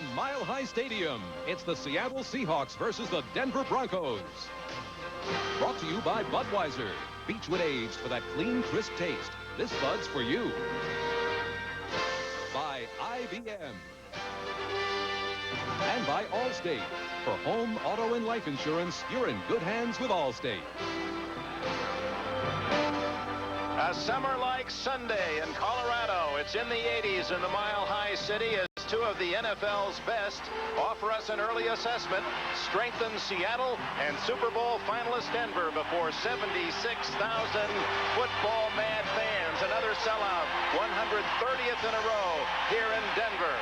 From Mile High Stadium, it's the Seattle Seahawks versus the Denver Broncos. Brought to you by Budweiser. Beechwood aged for that clean, crisp taste. This Bud's for you. By IBM. And by Allstate. For home, auto, and life insurance, you're in good hands with Allstate. A summer-like Sunday in Colorado. It's in the 80s in the Mile High City as two of the NFL's best offer us an early assessment. Strengthen Seattle and Super Bowl finalist Denver before 76,000 football-mad fans. Another sellout, 130th in a row here in Denver.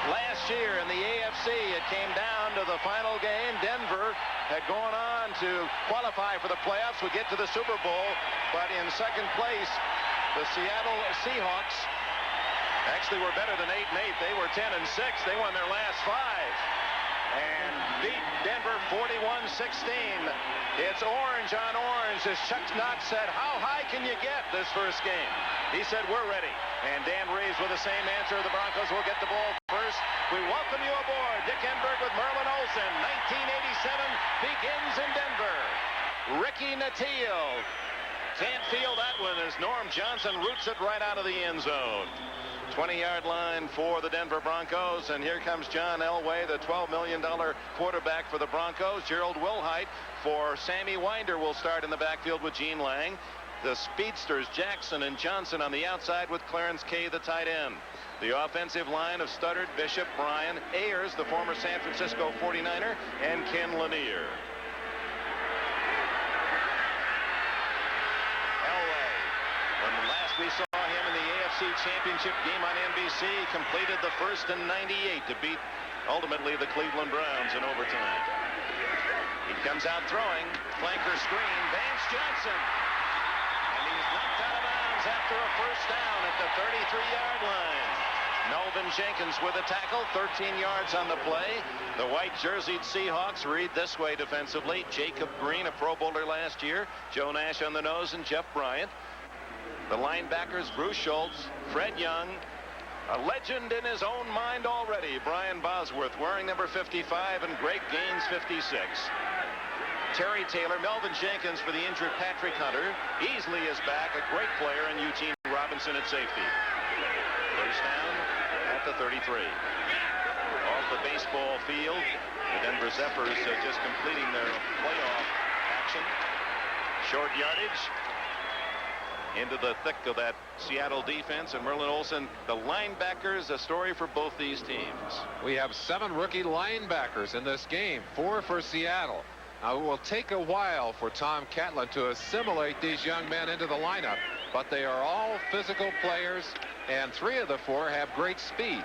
Last year in the AFC, it came down to the final game. Denver had gone on to qualify for the playoffs, would get to the Super Bowl, but in second place, the Seattle Seahawks actually were better than 8-8. They were 10-6. They won their last 5 and beat Denver 41-16. It's orange on orange, as Chuck Knox said. How high can you get this first game? He said, we're ready. And Dan Reeves with the same answer. The Broncos will get the ball first. We welcome you aboard. Dick Enberg with Merlin Olsen. 1987 begins in Denver. Ricky Nattiel can't feel that one as Norm Johnson roots it right out of the end zone. 20-yard line for the Denver Broncos, and here comes John Elway, the $12 million quarterback for the Broncos. Gerald Wilhite for Sammy Winder will start in the backfield with Gene Lang. The speedsters Jackson and Johnson on the outside with Clarence Kay, the tight end. The offensive line of Studdard, Bishop, Bryan, Ayers, the former San Francisco 49er, and Ken Lanier. Elway, when last we saw him in the AFC Championship game on NBC, completed the first in 98 to beat ultimately the Cleveland Browns in overtime. He comes out throwing, flanker screen, Vance Johnson. And he's knocked out of bounds after a first down at the 33-yard line. Melvin Jenkins with a tackle, 13 yards on the play. The white jerseyed Seahawks read this way defensively. Jacob Green, a Pro Bowler last year. Joe Nash on the nose and Jeff Bryant. The linebackers, Bruce Schultz, Fred Young, a legend in his own mind already, Brian Bosworth wearing number 55 and Greg Gaines 56. Terry Taylor, Melvin Jenkins for the injured Patrick Hunter. Easley is back, a great player, and Eugene Robinson at safety. First down at the 33. Off the baseball field, the Denver Zephyrs just completing their playoff action. Short yardage. Into the thick of that Seattle defense, and Merlin Olsen, the linebackers, a story for both these teams. We have 7 rookie linebackers in this game, 4 for Seattle. Now, it will take a while for Tom Catlin to assimilate these young men into the lineup, but they are all physical players, and 3 of the 4 have great speed.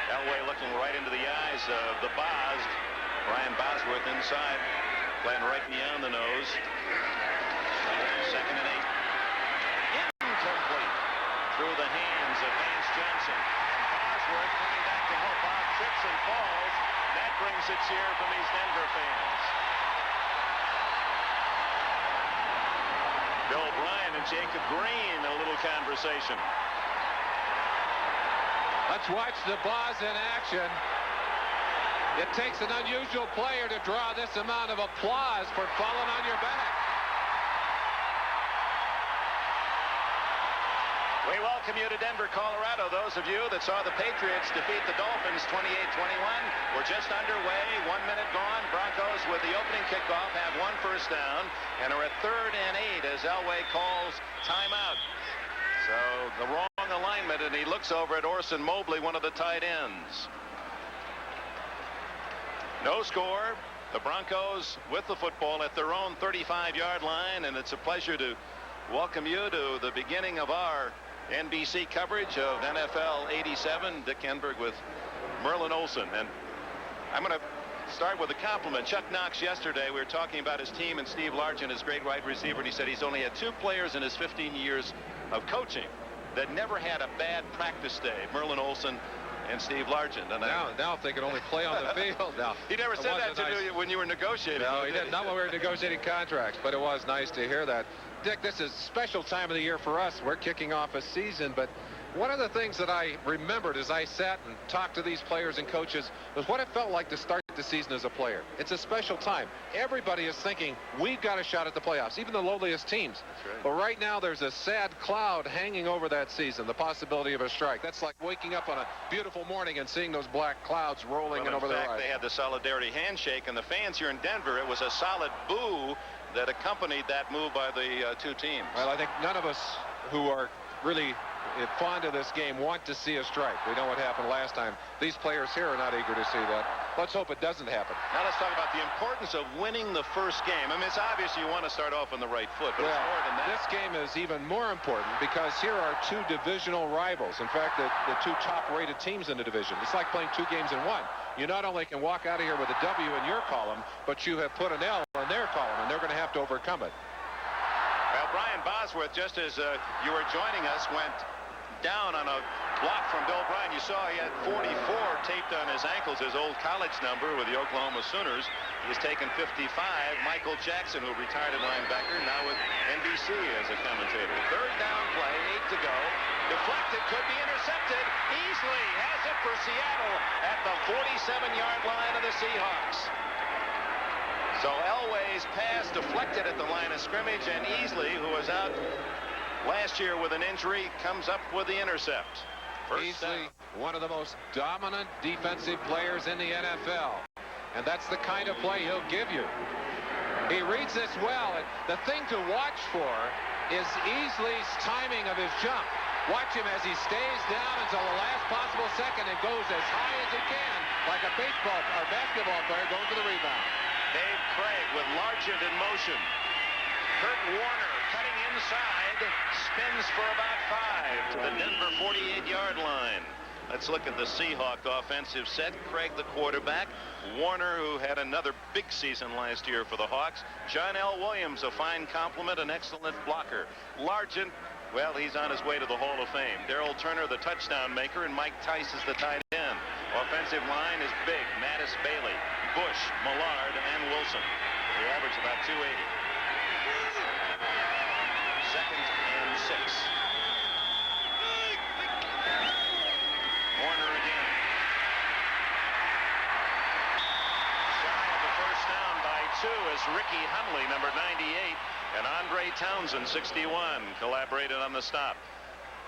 Elway looking right into the eyes of the Boz. Brian Bosworth inside. Playing right beyond the nose. 2nd and 8. Incomplete. Through the hands of Vance Johnson. And Bosworth coming back to help out. Trips and falls. That brings a cheer from these Denver fans. Bill Bryan and Jacob Green, a little conversation. Let's watch the Boz in action. It takes an unusual player to draw this amount of applause for falling on your back. We welcome you to Denver, Colorado. Those of you that saw the Patriots defeat the Dolphins 28-21. We're just underway. 1 minute gone. Broncos with the opening kickoff have 1 first down and are at 3rd and 8 as Elway calls timeout. So the wrong alignment, and he looks over at Orson Mobley, one of the tight ends. No score. The Broncos with the football at their own 35-yard line, and it's a pleasure to welcome you to the beginning of our NBC coverage of NFL 87. Dick Enberg with Merlin Olsen. And I'm going to start with a compliment. Chuck Knox yesterday, we were talking about his team and Steve Largent, his great wide receiver, and he said he's only had 2 players in his 15 years of coaching that never had a bad practice day. Merlin Olsen and Steve Largent. And now if they could only play on the field. Now, he never said that to you when you were negotiating. No, he didn't. Not when we were negotiating contracts, but it was nice to hear that. Dick, this is a special time of the year for us. We're kicking off a season, but One of the things that I remembered as I sat and talked to these players and coaches was what it felt like to start the season as a player. It's a special time. Everybody is thinking we've got a shot at the playoffs, even the lowliest teams. That's right. But right now there's a sad cloud hanging over that season, the possibility of a strike. That's like waking up on a beautiful morning and seeing those black clouds rolling in over their eyes. They had the solidarity handshake, and the fans here in Denver, it was a solid boo that accompanied that move by the two teams. Well, I think none of us who are really fond of this game want to see a strike. We know what happened last time. These players here are not eager to see that. Let's hope it doesn't happen. Now let's talk about the importance of winning the first game. I mean, it's obvious you want to start off on the right foot, but it's more than that. This game is even more important because here are two divisional rivals. In fact, the two top-rated teams in the division. It's like playing two games in one. You not only can walk out of here with a W in your column, but you have put an L in their column, and they're going to have to overcome it. Well, Brian Bosworth, just as you were joining us, went down on a block from Bill Bryan. You saw he had 44 taped on his ankles, his old college number with the Oklahoma Sooners. He's taken 55. Michael Jackson, who retired at linebacker, now with NBC as a commentator. Third down play, 8 to go. Deflected, could be intercepted. Easily has it for Seattle at the 47-yard line of the Seahawks. So Elway's pass deflected at the line of scrimmage, and Easley, who was out last year with an injury, comes up with the intercept. Easley, one of the most dominant defensive players in the NFL. And that's the kind of play he'll give you. He reads this well. And the thing to watch for is Easley's timing of his jump. Watch him as he stays down until the last possible second and goes as high as he can, like a baseball or basketball player going for the rebound. Dave Craig with Largent in motion. Kurt Warner cutting inside, spins for about 5 to the Denver 48-yard line. Let's look at the Seahawk offensive set. Craig, the quarterback. Warner, who had another big season last year for the Hawks. John L. Williams, a fine compliment, an excellent blocker. Largent, well, he's on his way to the Hall of Fame. Darrell Turner, the touchdown maker, and Mike Tice is the tight end. Offensive line is big. Mattis, Bailey, Bush, Millard, and Wilson. They average about 280. Second and 6. Warner again. Shy of the first down by 2 is Ricky Hundley, number 98, and Andre Townsend, 61, collaborated on the stop.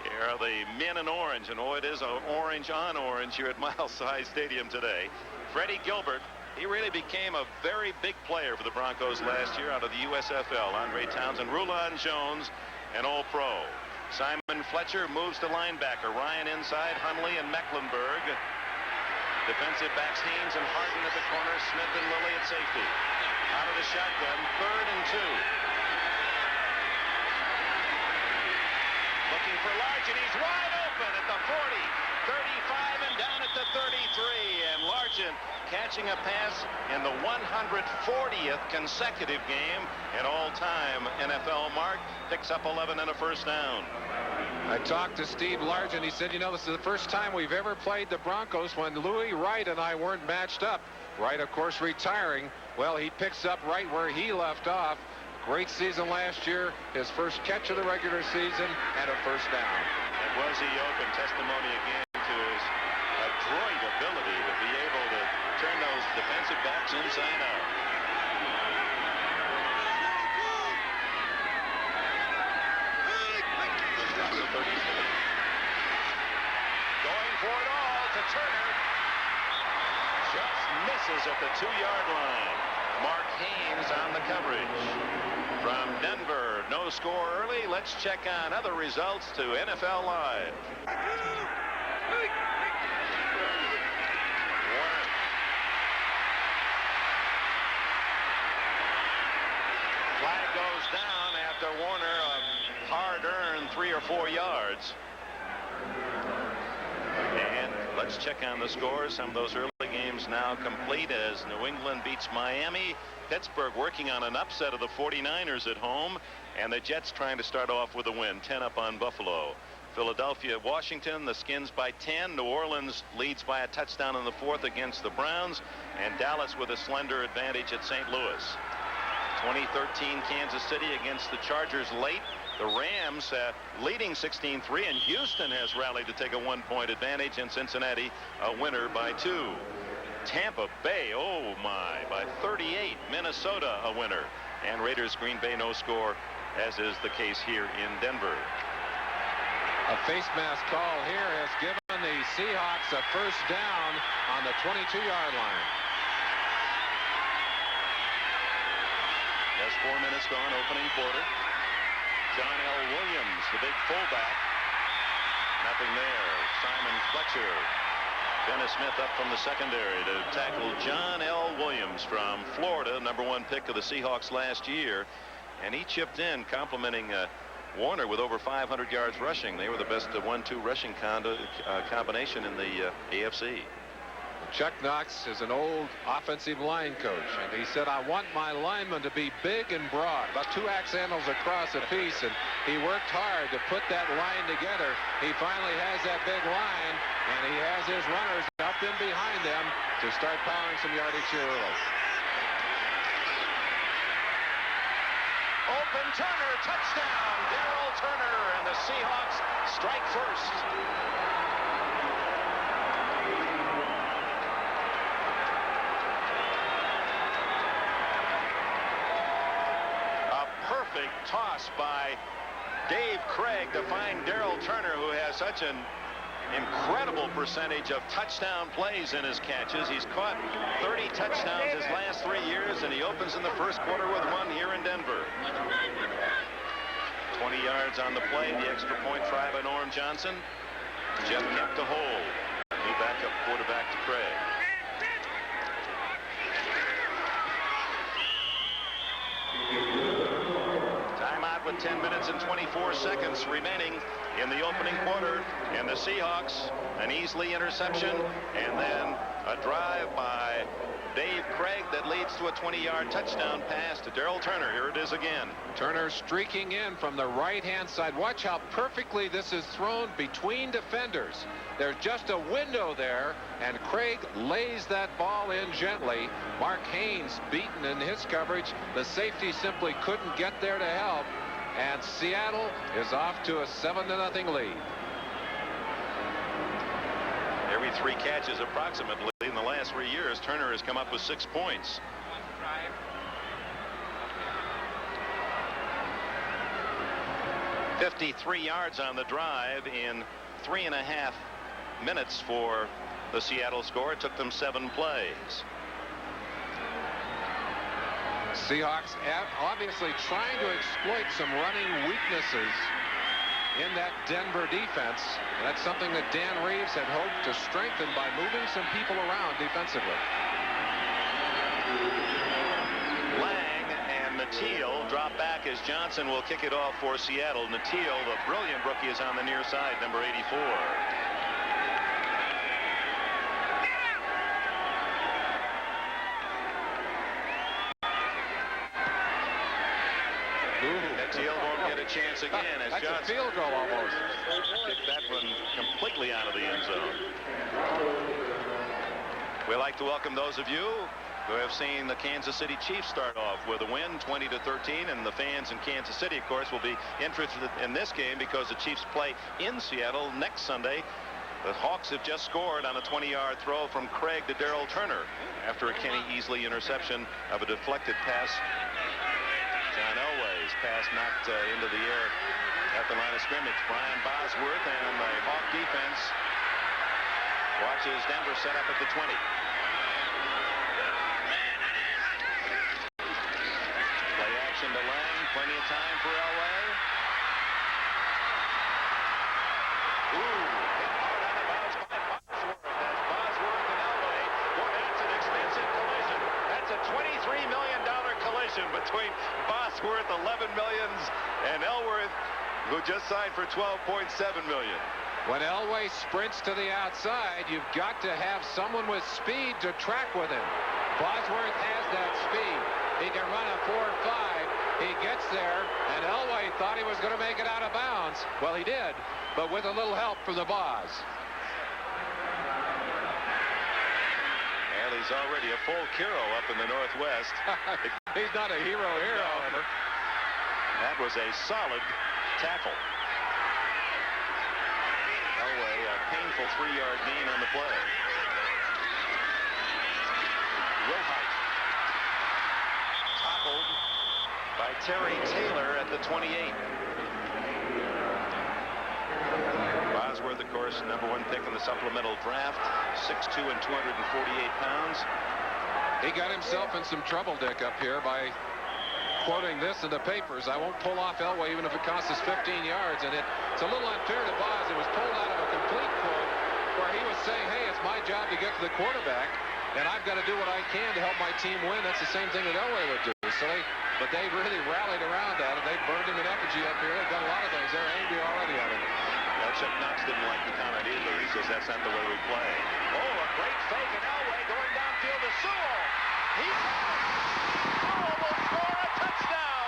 Here are the men in orange, and oh, it is orange on orange here at Miles High Stadium today. Freddie Gilbert, he really became a very big player for the Broncos last year out of the USFL. Andre Townsend, Rulon Jones, an All-Pro. Simon Fletcher moves to linebacker. Ryan inside, Hundley and Mecklenburg. Defensive backs Haynes and Harden at the corner. Smith and Lilly at safety. Out of the shotgun, 3rd and 2. Looking for Largent. He's wide open at the 40, 35, and down at the 33. And Largent catching a pass in the 140th consecutive game, an all-time NFL mark, picks up 11 and a first down. I talked to Steve Largent. He said, you know, this is the first time we've ever played the Broncos when Louis Wright and I weren't matched up. Wright, of course, retiring. Well, he picks up right where he left off. Great season last year, his first catch of the regular season, and a first down. And was he open? Testimony again to his adroit ability to be able to turn those defensive backs inside out. Going for it all to Turner. Just misses at the 2-yard line. Mark Haynes on the coverage. From Denver, no score early. Let's check on other results to NFL Live. Warner. Flag goes down after Warner, a hard-earned 3 or 4 yards. And let's check on the scores. Some of those early games now complete as New England beats Miami. Pittsburgh working on an upset of the 49ers at home, and the Jets trying to start off with a win, 10 up on Buffalo. Philadelphia, Washington, the Skins by 10. New Orleans leads by a touchdown in the 4th against the Browns, and Dallas with a slender advantage at St. Louis. 2013 Kansas City against the Chargers late. The Rams leading 16-3, and Houston has rallied to take a 1-point advantage, and Cincinnati a winner by 2. Tampa Bay, oh my, by 38. Minnesota a winner, and Raiders Green Bay no score, as is the case here in Denver. A face mask call here has given the Seahawks a first down on the 22-yard line. Just 4 minutes gone, opening quarter. John L. Williams, the big fullback. Nothing there. Simon Fletcher. Dennis Smith up from the secondary to tackle John L. Williams from Florida, #1 pick of the Seahawks last year. And he chipped in, complimenting Warner with over 500 yards rushing. They were the best 1-2 rushing combination in the AFC. Chuck Knox is an old offensive line coach, and he said, I want my linemen to be big and broad, about 2 axe handles across a piece, and he worked hard to put that line together. He finally has that big line, and he has his runners up in behind them to start powering some yardage here early. Open Turner, touchdown, Darrell Turner, and the Seahawks strike first. Perfect toss by Dave Craig to find Darrell Turner, who has such an incredible percentage of touchdown plays in his catches. He's caught 30 touchdowns his last 3 years, and he opens in the first quarter with 1 here in Denver. 20 yards on the play. The extra point try by Norm Johnson. Jeff Kemp to hold. New backup quarterback to Craig. With 10 minutes and 24 seconds remaining in the opening quarter, and the Seahawks an easily interception, and then a drive by Dave Craig that leads to a 20-yard touchdown pass to Darrell Turner. Here it is again. Turner streaking in from the right-hand side. Watch how perfectly this is thrown between defenders. There's just a window there, and Craig lays that ball in gently. Mark Haynes beaten in his coverage. The safety simply couldn't get there to help. And Seattle is off to a 7-0 lead. Every 3 catches approximately in the last 3 years, Turner has come up with 6 points. $53 yards on the drive in 3.5 minutes for the Seattle score. It took them 7 plays. Seahawks obviously trying to exploit some running weaknesses in that Denver defense. That's something that Dan Reeves had hoped to strengthen by moving some people around defensively. Lang and Natil drop back as Johnson will kick it off for Seattle. Natil, the brilliant rookie, is on the near side, number 84. Natil won't get a chance again as That's Johnson, a field goal almost. kicked that one completely out of the end zone. We'd like to welcome those of you who have seen the Kansas City Chiefs start off with a win, 20-13, and the fans in Kansas City, of course, will be interested in this game because the Chiefs play in Seattle next Sunday. The Hawks have just scored on a 20-yard throw from Craig to Darrell Turner after a Kenny Easley interception of a deflected pass. John Elway's pass knocked into the air at the line of scrimmage. Brian Bosworth and the Hawk defense watches Denver set up at the 20. Play action to Lang. Plenty of time for Elway. Ooh, hit hard out of bounds by Bosworth. That's Bosworth and Elway. Boy, that's an expensive collision. That's a $23 million collision between Bosworth, 11 millions, and Elworth, who just signed for $12.7 million. When Elway sprints to the outside, you've got to have someone with speed to track with him. Bosworth has that speed. He can run a 4.5. He gets there, and Elway thought he was going to make it out of bounds. Well, he did, but with a little help from the Boz. And he's already a full hero up in the Northwest. He's not a hero, however. That was a solid tackle. Elway, a painful 3-yard gain on the play. Wilhite toppled by Terry Taylor at the 28. Bosworth, of course, #1 pick in the supplemental draft, 6'2" and 248 pounds. He got himself in some trouble, Dick, up here by quoting this in the papers. I won't pull off Elway even if it costs us 15 yards. And it's a little unfair to Boz. It was pulled out of a complete quote where he was saying, hey, it's my job to get to the quarterback, and I've got to do what I can to help my team win. That's the same thing that Elway would do. So but they really rallied around that, and they burned him in effigy up here. They've done a lot of things. They're angry already at him. Chuck Knox didn't like the comment either. He says that's not the way we play. Oh, a great fake, and Elway going downfield to Sewell. He got it. Sewell will score a touchdown.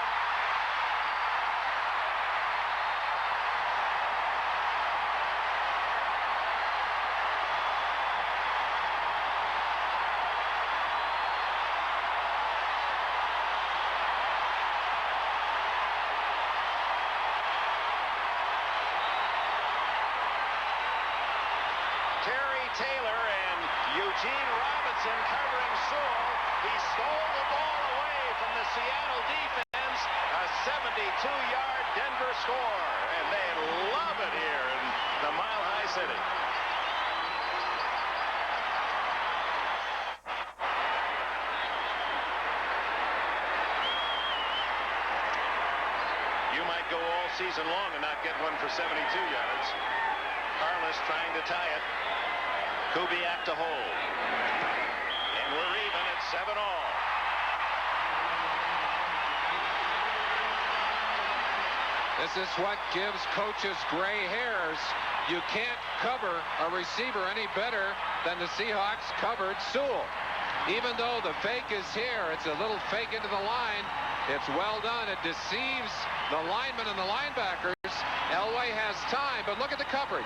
Taylor and Eugene Robinson covering Sewell. He stole the ball away from the Seattle defense. A 72-yard Denver score. And they love it here in the Mile High City. You might go all season long and not get one for 72 yards. Carlos trying to tie it. Kubiak to hold. And we're even at 7-all. This is what gives coaches gray hairs. You can't cover a receiver any better than the Seahawks covered Sewell. Even though the fake is here, it's a little fake into the line. It's well done. It deceives the linemen and the linebackers. Elway has time, but look at the coverage.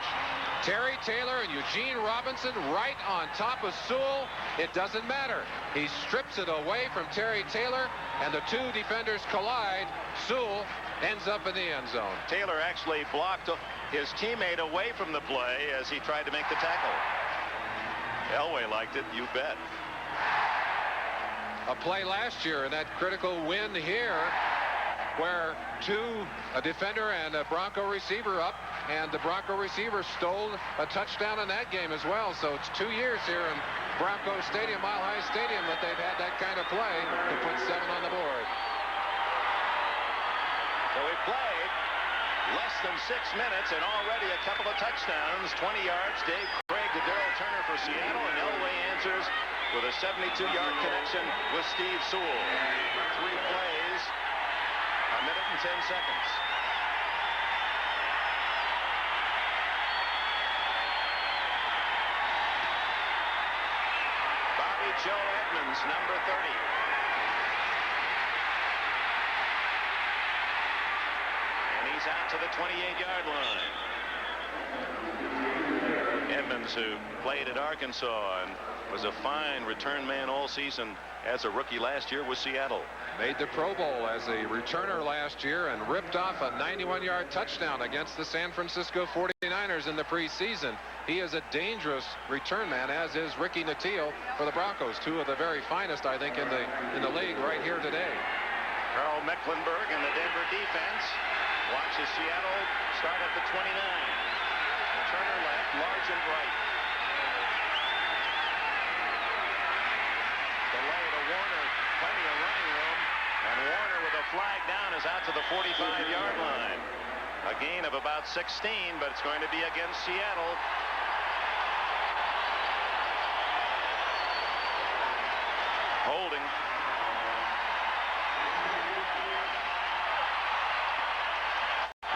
Terry Taylor and Eugene Robinson right on top of Sewell. It doesn't matter. He strips it away from Terry Taylor, and the two defenders collide. Sewell ends up in the end zone. Taylor actually blocked his teammate away from the play as he tried to make the tackle. Elway liked it, you bet. A play last year in that critical win here where a defender and a Bronco receiver up, and the Bronco receiver stole a touchdown in that game as well. So it's 2 years here in Bronco Stadium, Mile High Stadium, that they've had that kind of play to put 7 on the board. So we played less than 6 minutes and already a couple of touchdowns. 20 yards, Dave Craig to Darrell Turner for Seattle, and Elway answers with a 72-yard connection with Steve Sewell. 3 plays, a minute and 10 seconds. Bobby Joe Edmonds, number 30. And he's out to the 28-yard line. Edmonds, who played at Arkansas and was a fine return man all season as a rookie last year with Seattle. Made the Pro Bowl as a returner last year and ripped off a 91-yard touchdown against the San Francisco 49ers in the preseason. He is a dangerous return man, as is Ricky Nattiel for the Broncos, 2 of the very finest, I think, in the league right here today. Carl Mecklenburg and the Denver defense watches Seattle start at the 29. Turner left, Largent right. Delay to Warner, plenty of running room, and Warner with a flag down is out to the 45-yard line. A gain of about 16, but it's going to be against Seattle. Holding.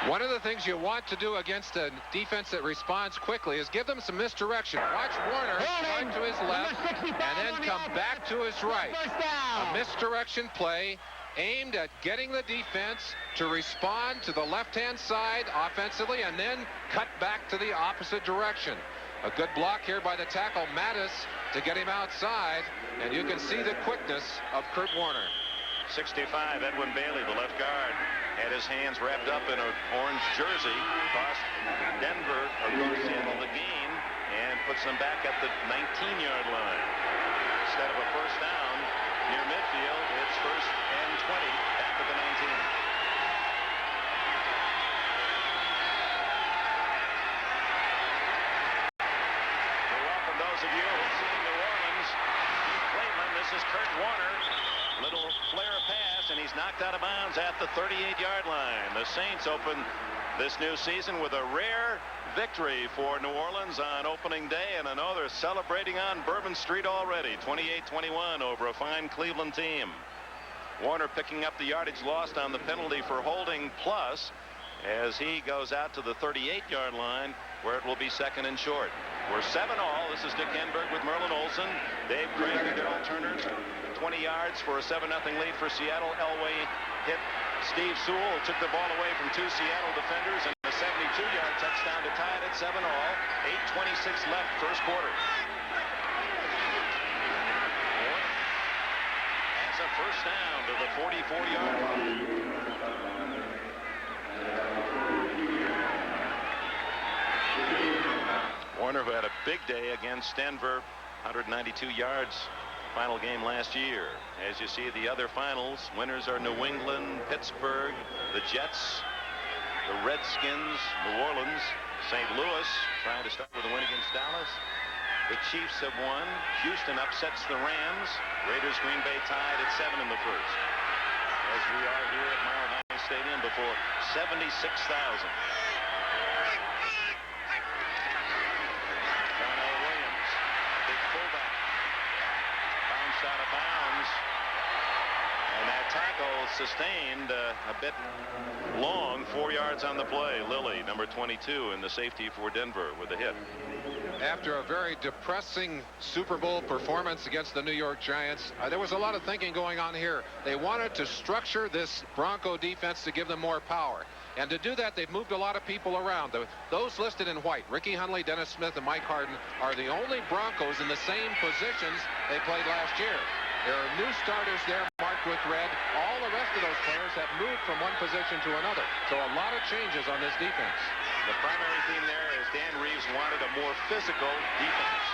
One of the things you want to do against a defense that responds quickly is give them some misdirection. Watch Warner turn to his left and then come back to his right. A misdirection play aimed at getting the defense to respond to the left-hand side offensively and then cut back to the opposite direction. A good block here by the tackle, Mattis, to get him outside, and you can see the quickness of Kurt Warner. 65, Edwin Bailey, the left guard, had his hands wrapped up in an orange jersey, cost Denver the gain, and puts them back at the 19-yard line. Instead of a first down near midfield, it's first and 20 back at the 19. We welcome those of you who've seen New Orleans beat Cleveland. This is Kurt Warner. Little flare pass, and he's knocked out of bounds at the 38-yard line. The Saints open this new season with a rare victory for New Orleans on opening day, and I know they're celebrating on Bourbon Street already. 28-21 over a fine Cleveland team. Warner picking up the yardage lost on the penalty for holding plus as he goes out to the 38-yard line where it will be second and short. We're 7-all. This is Dick Enberg with Merlin Olsen, Dave Craig, and Darrell Turner. 20 yards for a 7-0 lead for Seattle. Elway hit Steve Sewell, took the ball away from two Seattle defenders, and a 72-yard touchdown to tie it at 7-all. 8:26 left, first quarter. Has a first down to the 44-yard line. Warner, who had a big day against Denver, 192 yards. Final game last year. As you see the other finals, winners are New England, Pittsburgh, the Jets, the Redskins, New Orleans, St. Louis trying to start with a win against Dallas. The Chiefs have won. Houston upsets the Rams. Raiders Green Bay tied at 7 in the first. As we are here at Mile High Stadium before 76,000. Out of bounds, and that tackle sustained a bit long, 4 yards on the play. Lilly, number 22, in the safety for Denver with a hit. After a very depressing Super Bowl performance against the New York Giants, there was a lot of thinking going on here. They wanted to structure this Bronco defense to give them more power. And to do that, they've moved a lot of people around. Those listed in white, Ricky Hundley, Dennis Smith, and Mike Harden, are the only Broncos in the same positions they played last year. There are new starters there marked with red. All the rest of those players have moved from one position to another. So a lot of changes on this defense. The primary theme there is Dan Reeves wanted a more physical defense.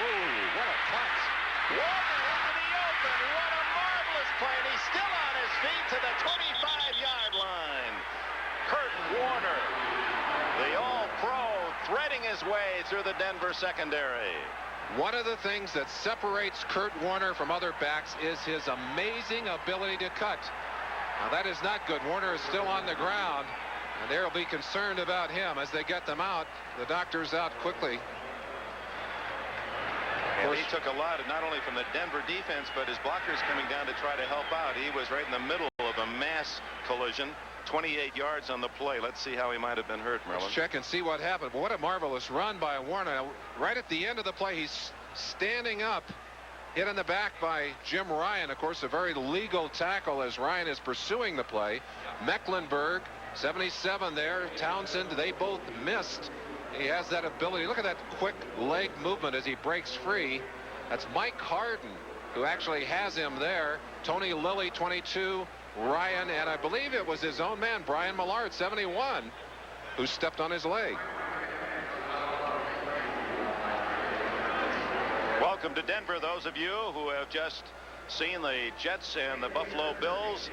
Ooh, what a punch. Walker into the open. What a marvelous play. And he's still on his feet to the 25-yard line. Kurt Warner, the All-Pro, threading his way through the Denver secondary. One of the things that separates Kurt Warner from other backs is his amazing ability to cut. Now that is not good. Warner is still on the ground, and they'll be concerned about him as they get them out. The doctor's out quickly. And he took a lot, not only from the Denver defense, but his blockers coming down to try to help out. He was right in the middle of a mass collision. 28 yards on the play. Let's see how he might have been hurt, Merlin. Let's check and see what happened. What a marvelous run by Warner. Right at the end of the play, he's standing up, hit in the back by Jim Ryan. Of course, a very legal tackle as Ryan is pursuing the play. Mecklenburg, 77 there. Townsend, they both missed. He has that ability. Look at that quick leg movement as he breaks free. That's Mike Harden, who actually has him there. Tony Lilly, 22. Ryan, and I believe it was his own man, Brian Millard, 71, who stepped on his leg. Welcome to Denver, those of you who have just seen the Jets and the Buffalo Bills,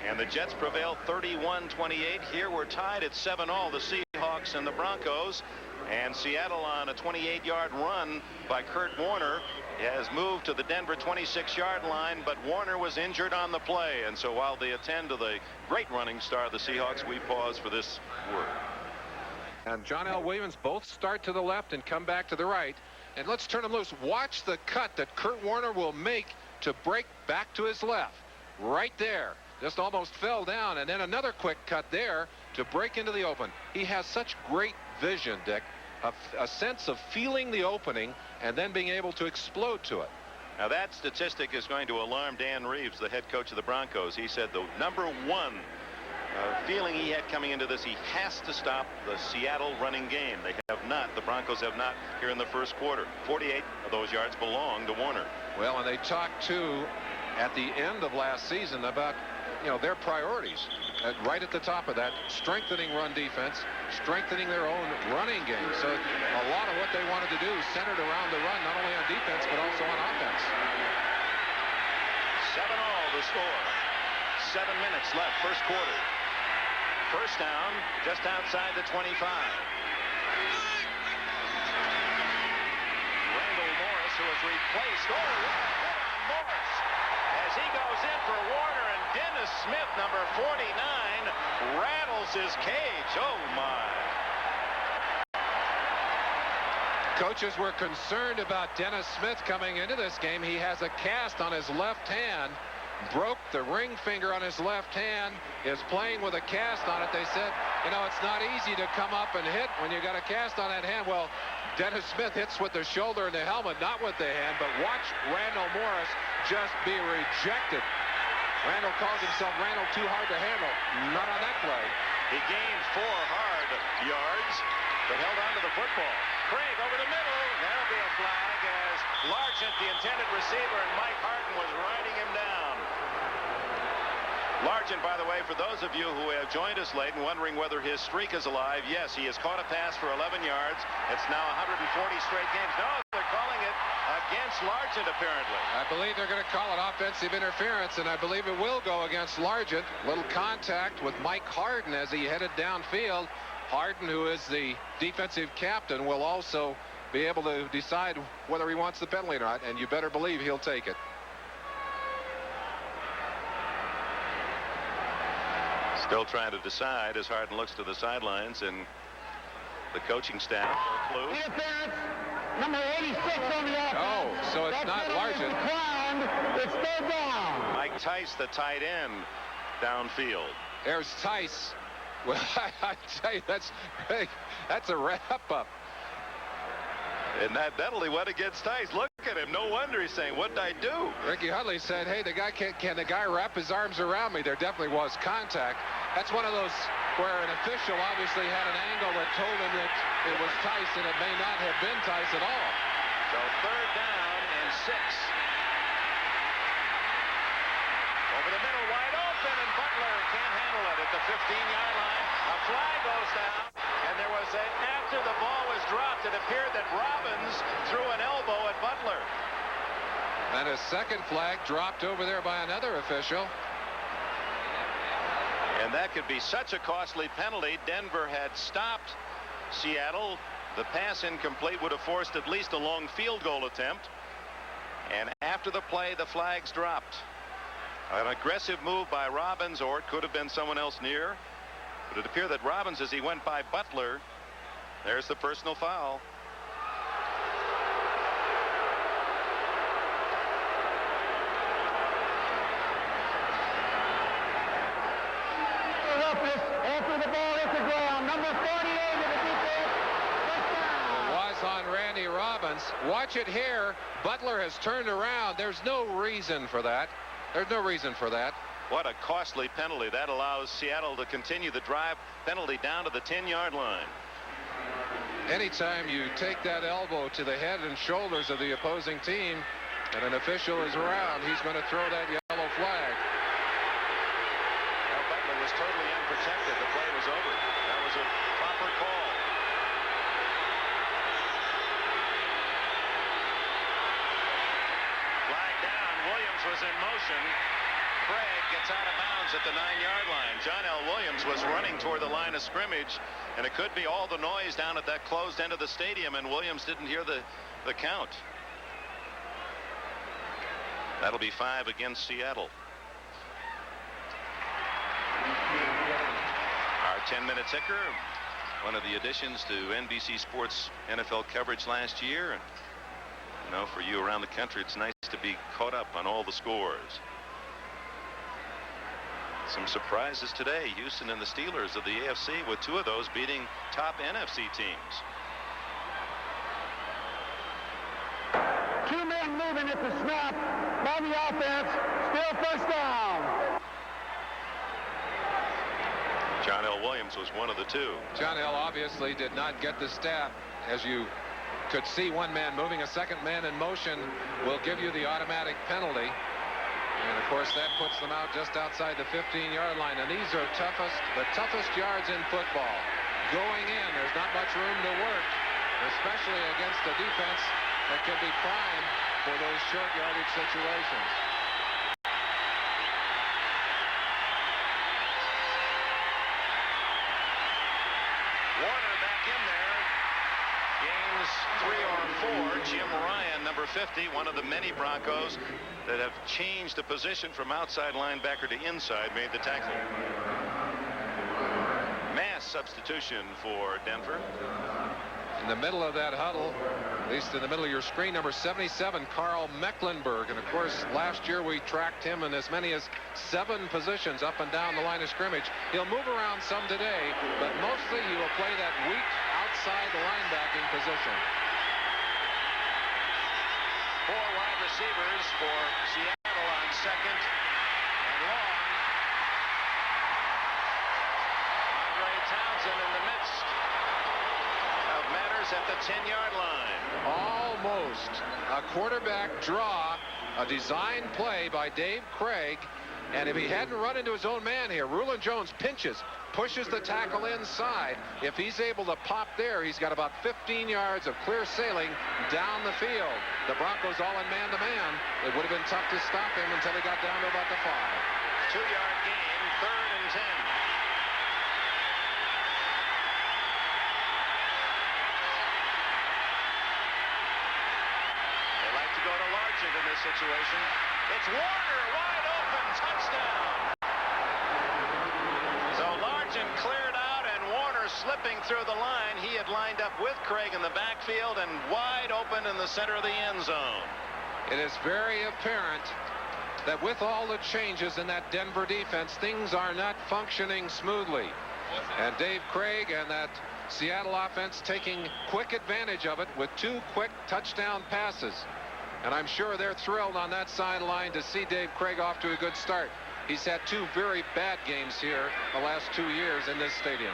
and the Jets prevailed 31-28. Here we're tied at 7-all, the Seahawks and the Broncos, and Seattle on a 28-yard run by Kurt Warner has moved to the Denver 26-yard line, but Warner was injured on the play, and so while they attend to the great running star of the Seahawks, we pause for this word. And John L. Williams both start to the left and come back to the right, and let's turn them loose. Watch the cut that Kurt Warner will make to break back to his left. Right there, just almost fell down, and then another quick cut there to break into the open. He has such great vision, Dick. A sense of feeling the opening and then being able to explode to it. Now that statistic is going to alarm Dan Reeves, the head coach of the Broncos. He said the number one feeling he had coming into this, he has to stop the Seattle running game. They have not. The Broncos have not here in the first quarter. 48 of those yards belong to Warner. Well, and they talked to at the end of last season about their priorities. Right at the top of that, strengthening run defense, strengthening their own running game. So a lot of what they wanted to do centered around the run, not only on defense but also on offense. 7-all the score. 7 minutes left, first quarter. First down, just outside the 25. Randall Morris, who was replaced. Oh, what a hit on Morris as he goes in for Warner, and Dennis Smith, number 49, rattles his cage. Oh, my. Coaches were concerned about Dennis Smith coming into this game. He has a cast on his left hand, broke the ring finger on his left hand, is playing with a cast on it. They said, it's not easy to come up and hit when you got a cast on that hand. Well, Dennis Smith hits with the shoulder and the helmet, not with the hand, but watch Randall Morris just be rejected. Randall calls himself Randall too hard to handle. Not on that play. He gained 4 hard yards, but held on to the football. Craig over the middle. That'll be a flag as Largent, the intended receiver, and Mike Harden was riding him down. Largent, by the way, for those of you who have joined us late and wondering whether his streak is alive, yes, he has caught a pass for 11 yards. It's now 140 straight games. No, they're calling it against Largent, apparently. I believe they're going to call it offensive interference, and I believe it will go against Largent. Little contact with Mike Harden as he headed downfield. Harden, who is the defensive captain, will also be able to decide whether he wants the penalty or not, and you better believe he'll take it. Still trying to decide as Harden looks to the sidelines, and the coaching staff no clue. Interference, number 86 on the offense. Oh, so it's not Largent. It's still down. Mike Tice, the tight end, downfield. There's Tice. Well, I tell you, that's a wrap-up. And that'll he went against Tice. Look at him. No wonder he's saying, what did I do? Ricky Hudley said, hey, can the guy wrap his arms around me? There definitely was contact. That's one of those where an official obviously had an angle that told him that it was Tice, and it may not have been Tice at all. So 3rd down and 6. Over the middle, wide open, and Butler can't handle it at the 15-yard line. A flag goes down, and there was after the ball was dropped, it appeared that Robbins threw an elbow at Butler. And a second flag dropped over there by another official. And that could be such a costly penalty. Denver had stopped Seattle. The pass incomplete would have forced at least a long field goal attempt. And after the play, the flags dropped. An aggressive move by Robbins, or it could have been someone else near. But it appeared that Robbins, as he went by Butler, there's the personal foul. After the ball hits the ground, number 48 of the defense. It was on Randy Robbins. Watch it here. Butler has turned around. There's no reason for that. There's no reason for that. What a costly penalty. That allows Seattle to continue the drive. Penalty down to the 10-yard line. Anytime you take that elbow to the head and shoulders of the opposing team and an official is around, he's going to throw that yellow flag. Well, Butler was totally unprotected. The play was over. That was a proper call. Flag down. Williams was in motion. Craig gets out of bounds at the 9-yard line. John L. Williams was running toward the line of scrimmage, and it could be all the noise down at that closed end of the stadium, and Williams didn't hear the count. That'll be 5 against Seattle. Our 10-minute ticker, one of the additions to NBC Sports NFL coverage last year. For you around the country, it's nice to be caught up on all the scores. Some surprises today. Houston and the Steelers of the AFC, with 2 of those beating top NFC teams. 2 men moving at the snap by the offense. Still first down. John L. Williams was one of the 2. John L. obviously did not get the snap. As you could see, one man moving, a second man in motion will give you the automatic penalty. And of course that puts them out just outside the 15-yard line. And these are the toughest yards in football. Going in, there's not much room to work, especially against a defense that can be primed for those short yardage situations. Warner back in there. Gains 3 or 4. Jim Ryan, number 50, one of the many Broncos that have changed the position from outside linebacker to inside, made the tackle. Mass substitution for Denver. In the middle of that huddle, at least in the middle of your screen, number 77, Carl Mecklenburg. And of course, last year we tracked him in as many as 7 positions up and down the line of scrimmage. He'll move around some today, but mostly he will play that weak outside the linebacking position. 4 wide receivers for Seattle on second and long. Andre Townsend in the midst of matters at the 10-yard line. Almost a quarterback draw, a design play by Dave Craig. And if he hadn't run into his own man here, Rulon Jones pinches, pushes the tackle inside. If he's able to pop there, he's got about 15 yards of clear sailing down the field. The Broncos all in man-to-man. It would have been tough to stop him until he got down to about the 5. 2-yard gain, 3rd and 10. They like to go to Largent in this situation. It's Warner, wide open, touchdown. So Largent cleared out, and Warner slipping through the line. He had lined up with Craig in the backfield and wide open in the center of the end zone. It is very apparent that with all the changes in that Denver defense, things are not functioning smoothly. And Dave Craig and that Seattle offense taking quick advantage of it with 2 quick touchdown passes. And I'm sure they're thrilled on that sideline to see Dave Craig off to a good start. He's had 2 very bad games here the last 2 years in this stadium.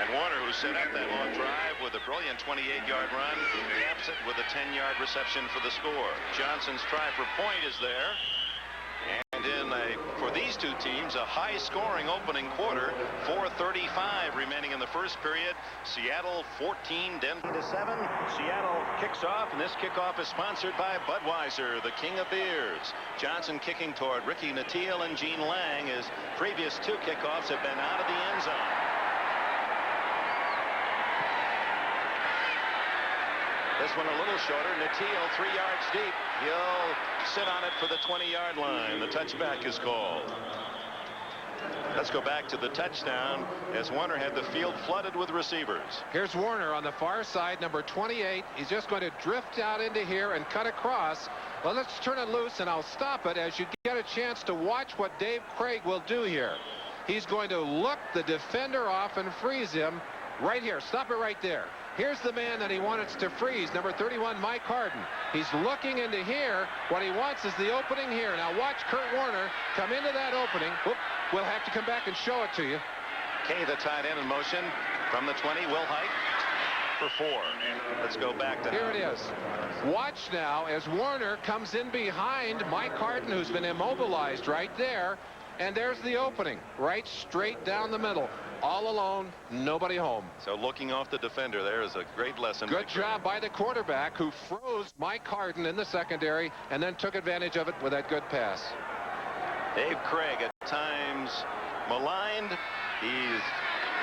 And Warner, who set up that long drive with a brilliant 28-yard run, caps it with a 10-yard reception for the score. Johnson's try for point is there. And for these 2 teams, a high-scoring opening quarter. 4:35 remaining in the first period. Seattle 14, Denver 7. Seattle kicks off, and this kickoff is sponsored by Budweiser, the king of beers. Johnson kicking toward Ricky Nattiel and Gene Lang. His previous 2 kickoffs have been out of the end zone. This one a little shorter. Nattiel 3 yards deep. He'll sit on it for the 20-yard line. The touchback is called. Let's go back to the touchdown as Warner had the field flooded with receivers. Here's Warner on the far side, number 28. He's just going to drift out into here and cut across. Well, let's turn it loose, and I'll stop it as you get a chance to watch what Dave Craig will do here. He's going to look the defender off and freeze him right here. Stop it right there. Here's the man that he wants to freeze, number 31, Mike Harden. He's looking into here. What he wants is the opening here. Now watch Kurt Warner come into that opening. Whoop, we'll have to come back and show it to you. Kay, the tight end in motion from the 20, Will Hite for 4. Let's go back to... Here it is. Watch now as Warner comes in behind Mike Harden, who's been immobilized right there. And there's the opening, right straight down the middle. All alone, nobody home. So looking off the defender there is a great lesson. Good job by the quarterback, who froze Mike Harden in the secondary and then took advantage of it with that good pass. Dave Craig at times maligned. He's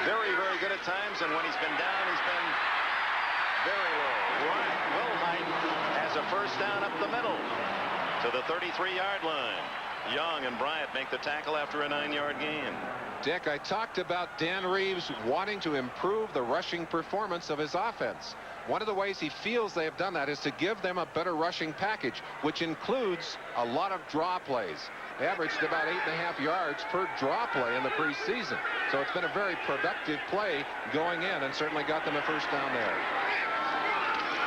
very, very good at times, and when he's been down, he's been very low. Will Hite has a first down up the middle to the 33-yard line. Young and Bryant make the tackle after a 9-yard gain. Dick, I talked about Dan Reeves wanting to improve the rushing performance of his offense. One of the ways he feels they have done that is to give them a better rushing package, which includes a lot of draw plays. They averaged about 8.5 yards per draw play in the preseason. So it's been a very productive play going in, and certainly got them a first down there.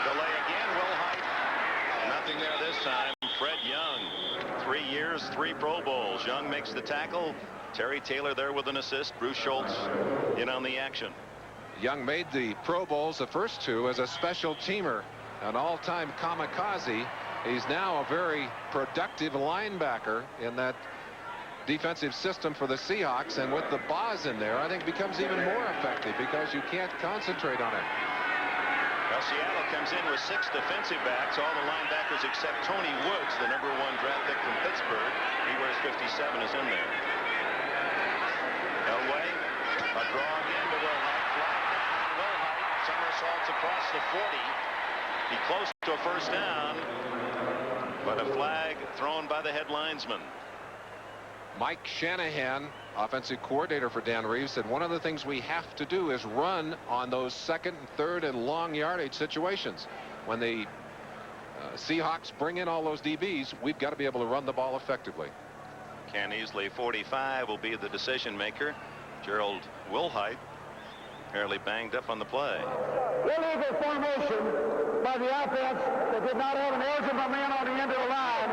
Delay again, Will Hite. Nothing there this time. Fred Young. 3 years, 3 Pro Bowls. Young makes the tackle. Terry Taylor there with an assist. Bruce Schultz in on the action. Young made the Pro Bowls, the first 2, as a special teamer, an all-time kamikaze. He's now a very productive linebacker in that defensive system for the Seahawks, and with the Boz in there, I think becomes even more effective because you can't concentrate on it. Well, Seattle comes in with 6 defensive backs, all the linebackers except Tony Woods, the #1 draft pick from Pittsburgh. He wears 57, is in there. Elway, a draw again to Wilhite, flag down. Wilhite somersaults across the 40. He close to a first down, but a flag thrown by the head linesman. Mike Shanahan, offensive coordinator for Dan Reeves, said one of the things we have to do is run on those 2nd and 3rd and long yardage situations. When the Seahawks bring in all those DBs, we've got to be able to run the ball effectively. Ken Easley, 45, will be the decision maker. Gerald Wilhite fairly banged up on the play. Illegal formation by the offense that did not have an eligible man on the end of the line.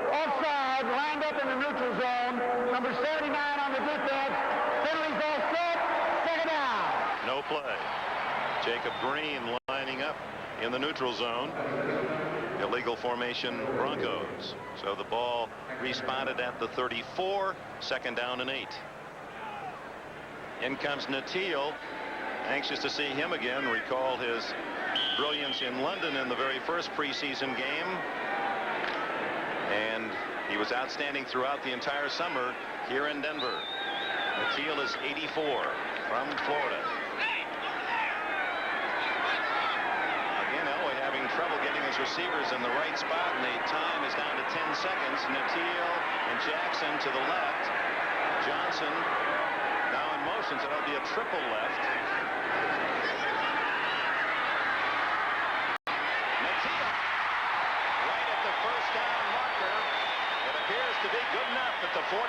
Offside, lined up in the neutral zone. Number 79 on the defense. Penalties all set. 2nd down. No play. Jacob Green lining up in the neutral zone. Illegal formation Broncos. So the ball responded at the 34. 2nd down and 8. In comes Natil. Anxious to see him again. Recall his brilliance in London in the very first preseason game. And he was outstanding throughout the entire summer here in Denver. Natil is 84 from Florida. Again, Elway having trouble getting his receivers in the right spot, and the time is down to 10 seconds. Natil and Jackson to the left. Johnson now in motion, so that'll be a triple left. Natil right at the first down marker. It appears to be good enough at the 43.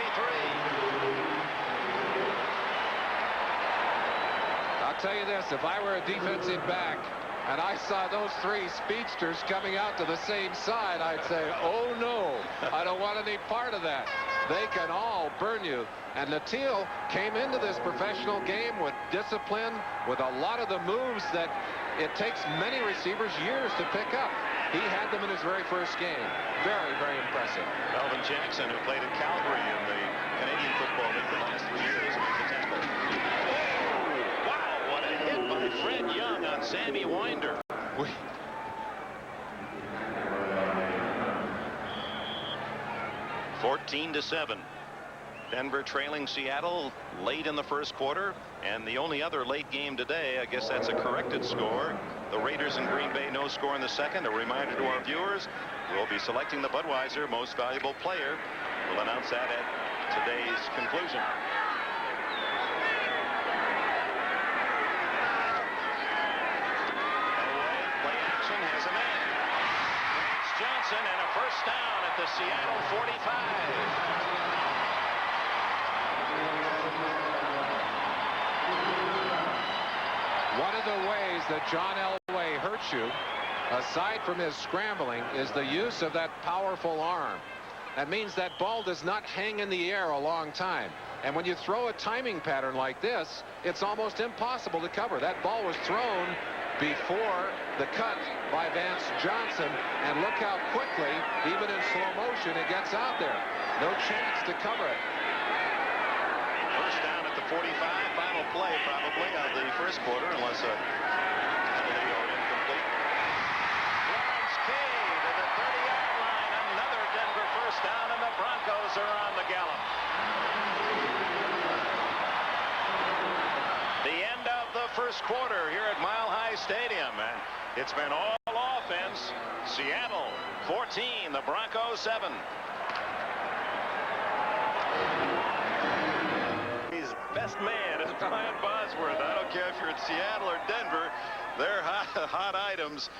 I'll tell you this, if I were a defensive back and I saw those 3 speedsters coming out to the same side, I'd say, oh no, I don't want any part of that. They can all burn you. And Natil came into this professional game with discipline, with a lot of the moves that it takes many receivers years to pick up. He had them in his very first game. Very, very impressive. Melvin Jackson, who played at Calgary in the Canadian Football League the last 3 years, makes the tackle. Oh, wow, what a hit by Fred Young on Sammy Winder. 14-7. Denver trailing Seattle late in the first quarter, and the only other late game today, I guess that's a corrected score. The Raiders in Green Bay, no score in the second. A reminder to our viewers, we'll be selecting the Budweiser Most Valuable Player. We'll announce that at today's conclusion. Elway, play action, has a man. Lance Johnson, and a first down at the Seattle 45. One of the ways that John Elway hurts you, aside from his scrambling, is the use of that powerful arm. That means that ball does not hang in the air a long time. And when you throw a timing pattern like this, it's almost impossible to cover. That ball was thrown before the cut by Vance Johnson, and look how quickly, even in slow motion, it gets out there. No chance to cover it. First down at the 45, final play probably of the first quarter, unless a penalty or incomplete. Lawrence Kay to the 30-yard line. Another Denver first down, and the Broncos are on the gallop. The end of the first quarter here at Mile High Stadium, and it's been all offense. Seattle 14, the Broncos 7. Best man is Brian Bosworth. I don't care if you're in Seattle or Denver. They're hot items.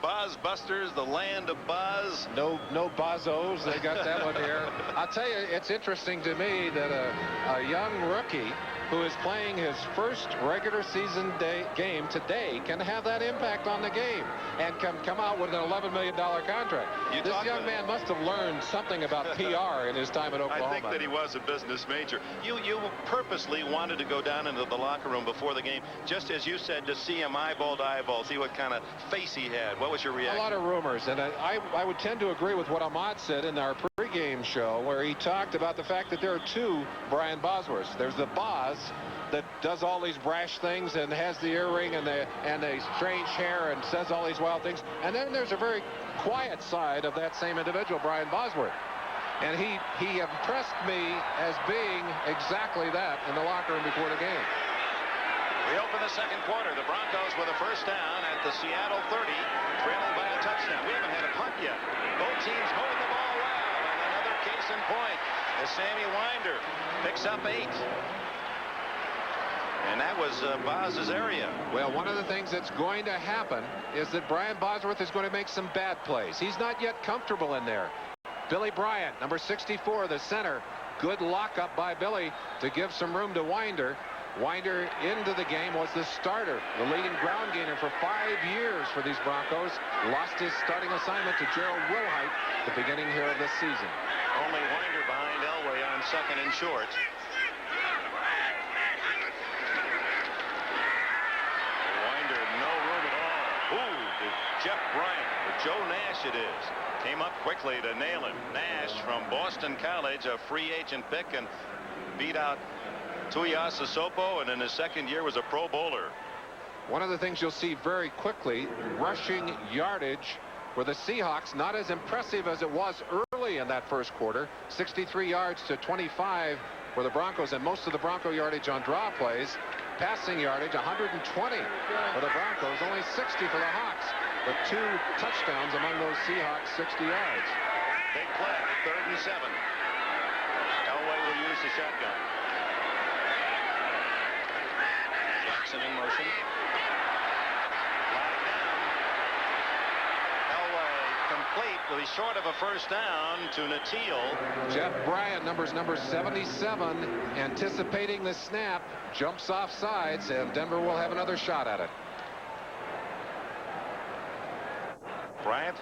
Boz Busters, the land of Boz. No Bozos. They got that one here. I'll tell you, it's interesting to me that a young rookie who is playing his first regular season game today can have that impact on the game and can come out with an $11 million contract. This young man must have learned something about PR in his time at Oklahoma. I think that he was a business major. You purposely wanted to go down into the locker room before the game, just as you said, to see him eyeball to eyeball, see what kind of face he had, What was your reaction? A lot of rumors, and I would tend to agree with what Ahmad said in our pregame show, where he talked about the fact that there are two Brian Bosworths. There's the Boz that does all these brash things and has the earring and the strange hair and says all these wild things. And then there's a very quiet side of that same individual, Brian Bosworth. And he impressed me as being exactly that in the locker room before the game. We open the second quarter. The Broncos with a first down at the Seattle 30, trailing by a touchdown. We haven't had a punt yet. Both teams moving the ball well. And another case in point as Sammy Winder picks up 8. And that was Boz's area. Well, one of the things that's going to happen is that Brian Bosworth is going to make some bad plays. He's not yet comfortable in there. Billy Bryant, number 64, the center. Good lockup by Billy to give some room to Winder. Winder into the game was the starter, the leading ground gainer for 5 years for these Broncos. Lost his starting assignment to Gerald Wilhite at the beginning here of this season. Only Winder behind Elway on second and short. Winder, no room at all. Ooh, to Jeff Bryant, or Joe Nash it is. Came up quickly to nail him. Nash from Boston College, a free agent pick, and beat out Tuiasa Sopo, and in his second year was a Pro Bowler. One of the things you'll see very quickly, rushing yardage for the Seahawks, not as impressive as it was early in that first quarter. 63 yards to 25 for the Broncos, and most of the Bronco yardage on draw plays. Passing yardage 120 for the Broncos, only 60 for the Hawks, but 2 touchdowns among those Seahawks 60 yards. Big play, 3rd and 7. Elway will use the shotgun. Jackson in motion. Flag down. Elway complete, but he's short of a first down to Natil. Jeff Bryant, number 77, anticipating the snap, jumps off sides, and Denver will have another shot at it. Bryant,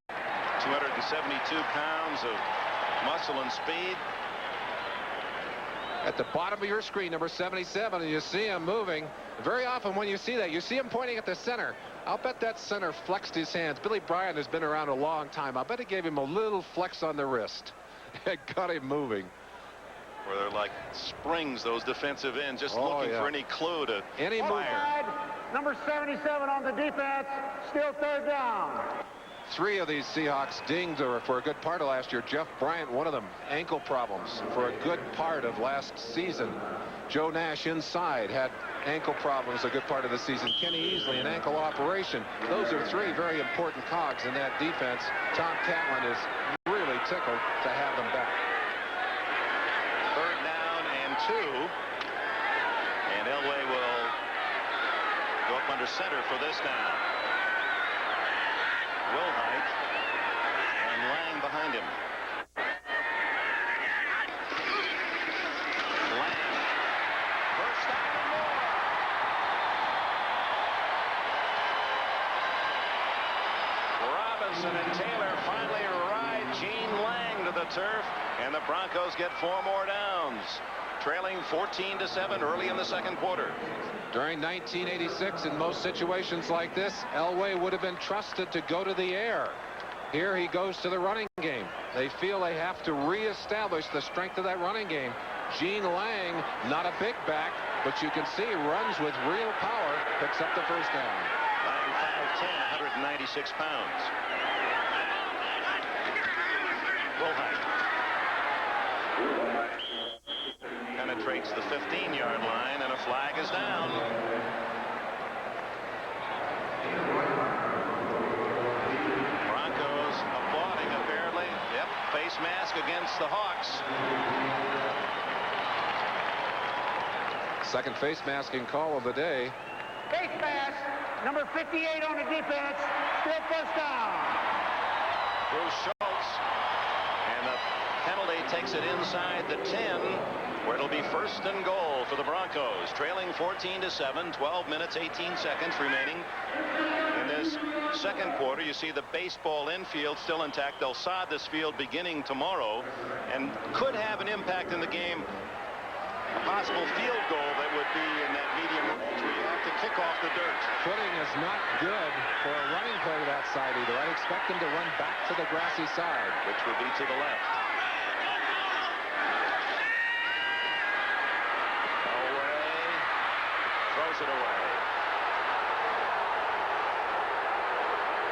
272 pounds of muscle and speed. At the bottom of your screen, number 77, and you see him moving. Very often when you see that, you see him pointing at the center. I'll bet that center flexed his hands. Billy Bryant has been around a long time. I'll bet it gave him a little flex on the wrist. It got him moving. Where they're like springs, those defensive ends, just looking for any clue to fire. Number 77 on the defense, still 3rd down. 3 of these Seahawks dinged for a good part of last year. Jeff Bryant, one of them, ankle problems for a good part of last season. Joe Nash inside had ankle problems a good part of the season. Kenny Easley, an ankle operation. Those are 3 very important cogs in that defense. Tom Catlin is really tickled to have them back. 3rd down and 2. And Elway will go up under center for this down. Wilhite and Lang behind him. Lang. First down and more. Robinson and Taylor finally ride Gene Lang to the turf, and the Broncos get 4 more downs, trailing 14-7 early in the second quarter. During 1986, in most situations like this, Elway would have been trusted to go to the air. Here he goes to the running game. They feel they have to reestablish the strength of that running game. Gene Lang, not a big back, but you can see runs with real power, picks up the first down. Lang 5'10", 196 pounds. Wilhite penetrates the 15-yard line, and a flag is down. Broncos applauding apparently. Yep, face mask against the Hawks. Second face masking call of the day. Face mask, number 58 on the defense, still first down. Bruce Schultz, and the penalty takes it inside the 10, where it'll be 1st and goal for the Broncos, trailing 14-7, 12 minutes 18 seconds remaining in this second quarter. You see the baseball infield still intact. They'll sod this field beginning tomorrow, and could have an impact in the game. A possible field goal that would be in that medium range where you have to kick off off the dirt. Footing is not good for a running play to that side either. I'd expect him to run back to the grassy side, Which would be to the left. Elway throws it away.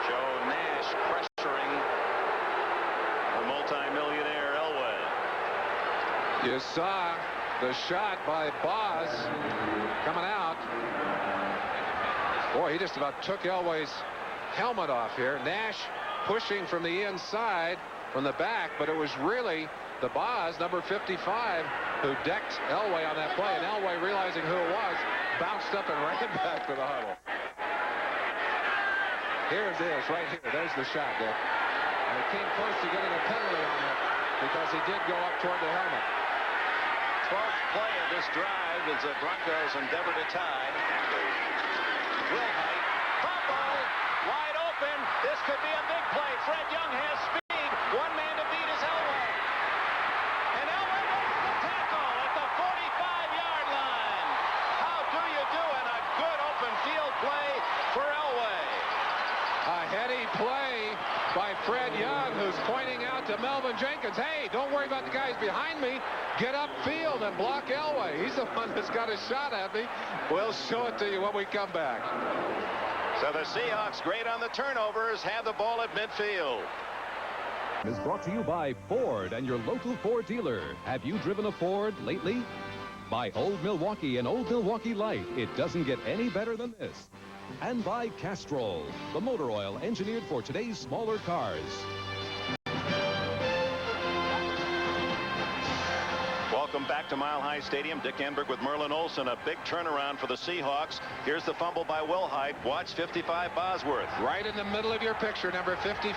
Joe Nash pressuring the multi-millionaire Elway. You saw the shot by Boz coming out. Boy, he just about took Elway's helmet off here. Nash pushing from the inside, from the back, but it was really the Boz, number 55, who decked Elway on that play, and Elway, realizing who it was, bounced up and ran back to the huddle. Here it is, right here. There's the shot, Dick. And he came close to getting a penalty on it because he did go up toward the helmet. 12th play of this drive as the Broncos endeavor to tie. Wilhite, fumble, wide open. This could be a big play. Fred Young has speed. One man to beat is Elway. And Elway makes the tackle at the 45-yard line. How do you do it? A good open field play for Elway. A heady play by Fred Young, who's pointing out to Melvin Jenkins, hey, don't worry about the guys behind me. Get upfield and block Elway. He's the one that's got a shot at me. We'll show it to you when we come back. So the Seahawks, great on the turnovers, have the ball at midfield. Is brought to you by Ford and your local Ford dealer. Have you driven a Ford lately? By Old Milwaukee and Old Milwaukee Light. It doesn't get any better than this. And by Castrol, the motor oil engineered for today's smaller cars. Welcome back to Mile High Stadium. Dick Enberg with Merlin Olsen. A big turnaround for the Seahawks. Here's the fumble by Wilhite. Watch 55 Bosworth. Right in the middle of your picture, number 55.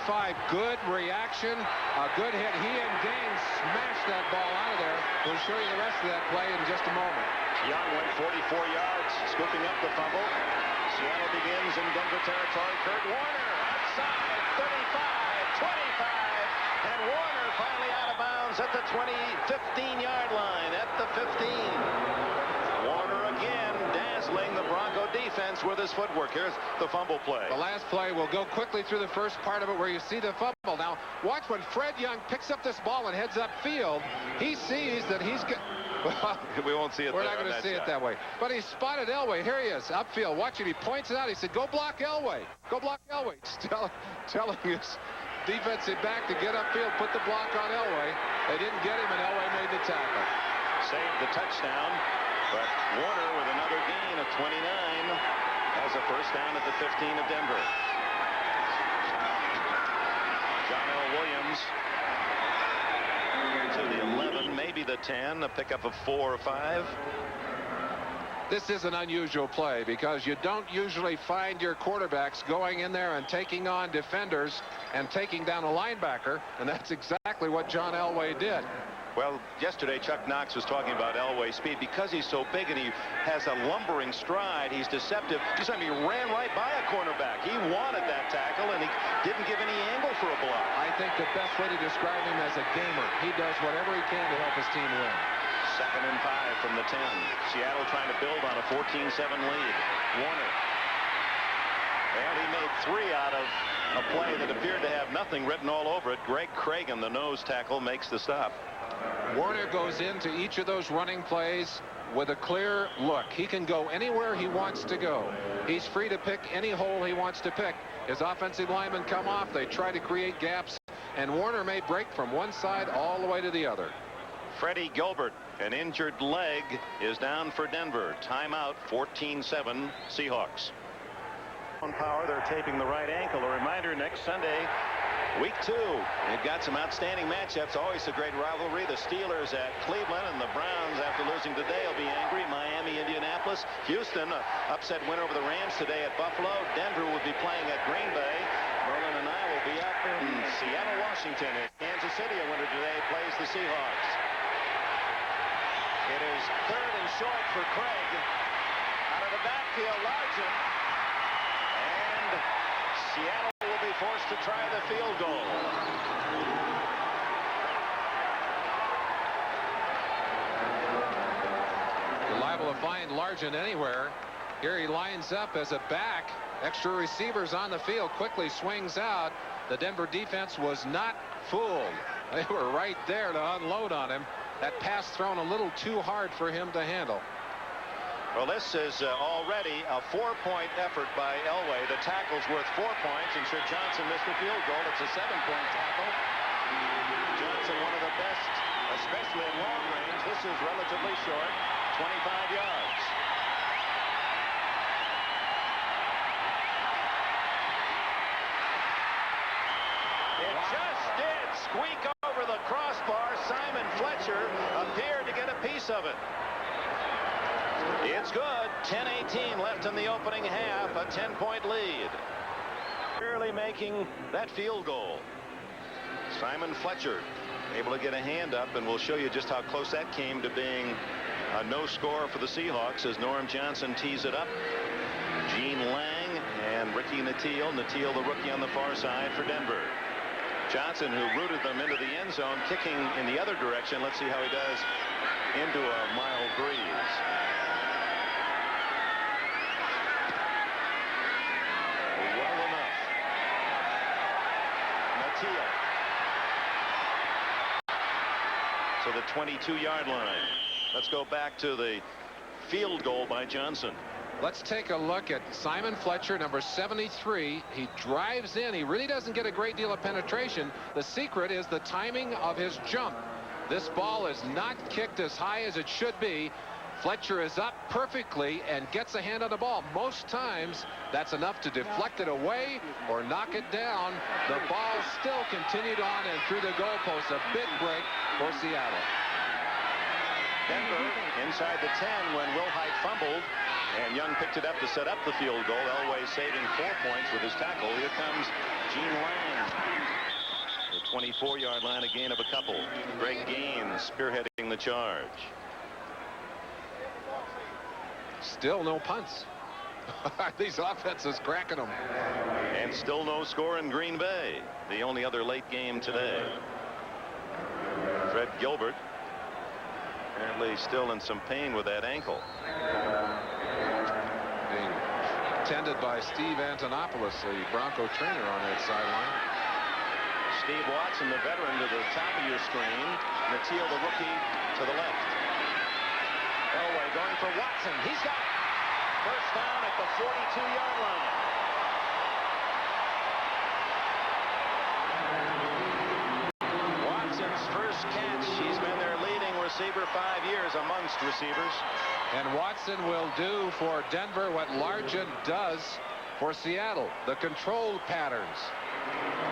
Good reaction, a good hit. He and Gaines smashed that ball out of there. We'll show you the rest of that play in just a moment. Young went 44 yards, scooping up the fumble. Seattle begins in Denver territory. Kurt Warner outside, 35, 25, and Warner finally out of bounds at the 15-yard line, at the 15. Warner again dazzling the Bronco defense with his footwork. Here's the fumble play. The last play, we'll go quickly through the first part of it where you see the fumble. Now, watch when Fred Young picks up this ball and heads upfield. He sees that he's... Well, we won't see it. We're not going to see it that way. But he spotted Elway. Here he is, upfield. Watch it. He points it out. He said, go block Elway. Go block Elway. Telling his defensive back to get upfield, put the block on Elway. They didn't get him, and Elway made the tackle. Saved the touchdown, but Warner with another gain of 29 has a first down at the 15 of Denver. John L. Williams to the 11, maybe the 10, a pickup of 4 or 5. This is an unusual play because you don't usually find your quarterbacks going in there and taking on defenders and taking down a linebacker, and that's exactly what John Elway did. Well, yesterday Chuck Knox was talking about Elway's speed. Because he's so big and he has a lumbering stride, he's deceptive. He ran right by a cornerback. He wanted that tackle, and he didn't give any angle for a block. I think the best way to describe him as a gamer. He does whatever he can to help his team win. 2nd and 5 from the 10. Seattle trying to build on a 14-7 lead. Warner. Well, he made 3 out of a play that appeared to have nothing written all over it. Greg Cragen, the nose tackle, makes the stop. Warner goes into each of those running plays with a clear look. He can go anywhere he wants to go. He's free to pick any hole he wants to pick. His offensive linemen come off. They try to create gaps, and Warner may break from one side all the way to the other. Freddie Gilbert, an injured leg, is down for Denver. Timeout, 14-7 Seahawks. On power, they're taping the right ankle. A reminder, next Sunday, week 2. They've got some outstanding matchups. Always a great rivalry. The Steelers at Cleveland, and the Browns, after losing today, will be angry. Miami, Indianapolis. Houston, upset win over the Rams today at Buffalo. Denver will be playing at Green Bay. Merlin and I will be up in Seattle, Washington. Kansas City, a winner today, plays the Seahawks. It is 3rd and short for Craig. Out of the backfield, Largent. And Seattle will be forced to try the field goal. You're liable to find Largent anywhere. Here he lines up as a back. Extra receivers on the field. Quickly swings out. The Denver defense was not fooled. They were right there to unload on him. That pass thrown a little too hard for him to handle. Well, this is already a 4-point effort by Elway. The tackle's worth 4 points, and should Johnson miss the field goal, it's a 7-point tackle. Johnson, one of the best, especially at long range. This is relatively short, 25 yards. It just did squeak over the crossbar. Simon Fletcher appeared to get a piece of it. It's good. 10:18 left in the opening half. A 10-point lead. Barely making that field goal. Simon Fletcher able to get a hand up, and we'll show you just how close that came to being a no score for the Seahawks as Norm Johnson tees it up. Gene Lang and Ricky Nattiel. Nattiel, the rookie, on the far side for Denver. Johnson, who rooted them into the end zone, kicking in the other direction. Let's see how he does into a mild breeze. So the 22-yard line. Let's go back to the field goal by Johnson. Let's take a look at Simon Fletcher, number 73. He drives in. He really doesn't get a great deal of penetration. The secret is the timing of his jump. This ball is not kicked as high as it should be. Fletcher is up perfectly and gets a hand on the ball. Most times that's enough to deflect it away or knock it down. The ball still continued on and through the goalpost. A big break for Seattle. Denver inside the 10 when Wilhite fumbled, and Young picked it up to set up the field goal. Elway saving 4 points with his tackle. Here comes Gene Lang. The 24-yard line, a gain of a couple. Greg Gaines spearheading the charge. Still no punts. These offenses cracking them. And still no score in Green Bay. The only other late game today. Fred Gilbert apparently still in some pain with that ankle. Being tended by Steve Antonopoulos, the Bronco trainer, on that sideline. Steve Watson, the veteran, to the top of your screen. Nattiel, the rookie, to the left. Elway going for Watson. He's got it. First down at the 42-yard line. Watson's first catch. He's been their leading receiver 5 years amongst receivers. And Watson will do for Denver what Largent does for Seattle. The controlled patterns.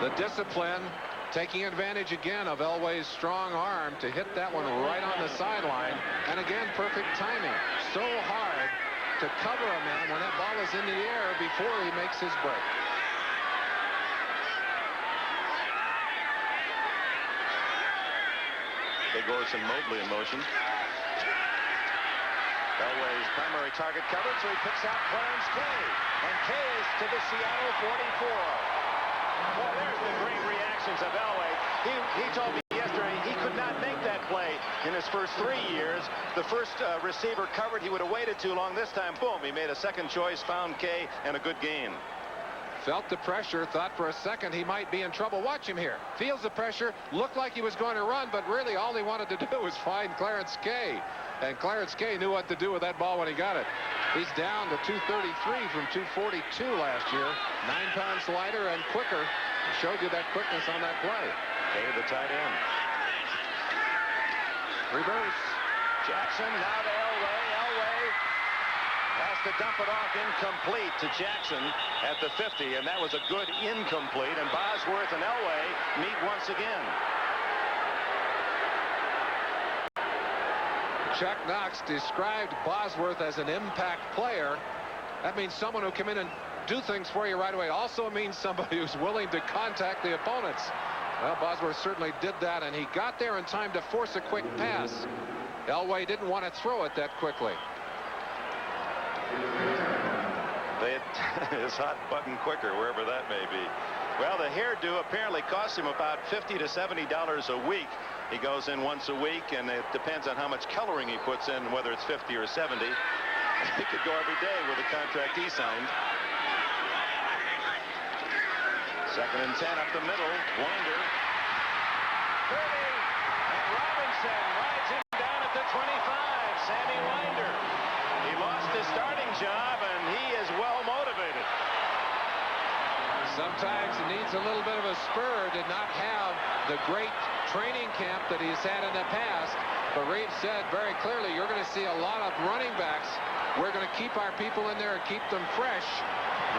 The discipline, taking advantage again of Elway's strong arm to hit that one right on the sideline. And again, perfect timing. So hard to cover a man when that ball is in the air before he makes his break. Big Orson Mobley in motion. Elway's primary target covered, so he picks out Clarence Kay. And Kay is to the Seattle 44. Well, there's the great reactions of Elway. He told me yesterday he could not make that play in his first 3 years. The first receiver covered, he would have waited too long. This time, boom, he made a second choice, found Kay, and a good gain. Felt the pressure, thought for a second he might be in trouble. Watch him here. Feels the pressure, looked like he was going to run, but really all he wanted to do was find Clarence Kay. And Clarence Kay knew what to do with that ball when he got it. He's down to 233 from 242 last year. 9 pounds lighter and quicker. Showed you that quickness on that play. Kay, the tight end. Reverse. Jackson now to Elway. Elway has to dump it off incomplete to Jackson at the 50, and that was a good incomplete. And Bosworth and Elway meet once again. Chuck Knox described Bosworth as an impact player. That means someone who come in and do things for you right away. Also means somebody who's willing to contact the opponents. Well, Bosworth certainly did that, and he got there in time to force a quick pass. Elway didn't want to throw it that quickly. They hit his hot button quicker, wherever that may be. Well, the hairdo apparently costs him about $50 to $70 a week. He goes in once a week, and it depends on how much coloring he puts in, whether it's 50 or 70. He could go every day with the contract he signed. 2nd and 10 up the middle. Winder. 30. And Robinson rides him down at the 25. Sammy Winder. He lost his starting job, and he is well motivated. Sometimes he needs a little bit of a spur. Did not have the great training camp that he's had in the past. But Reeves said very clearly, you're going to see a lot of running backs. We're going to keep our people in there and keep them fresh.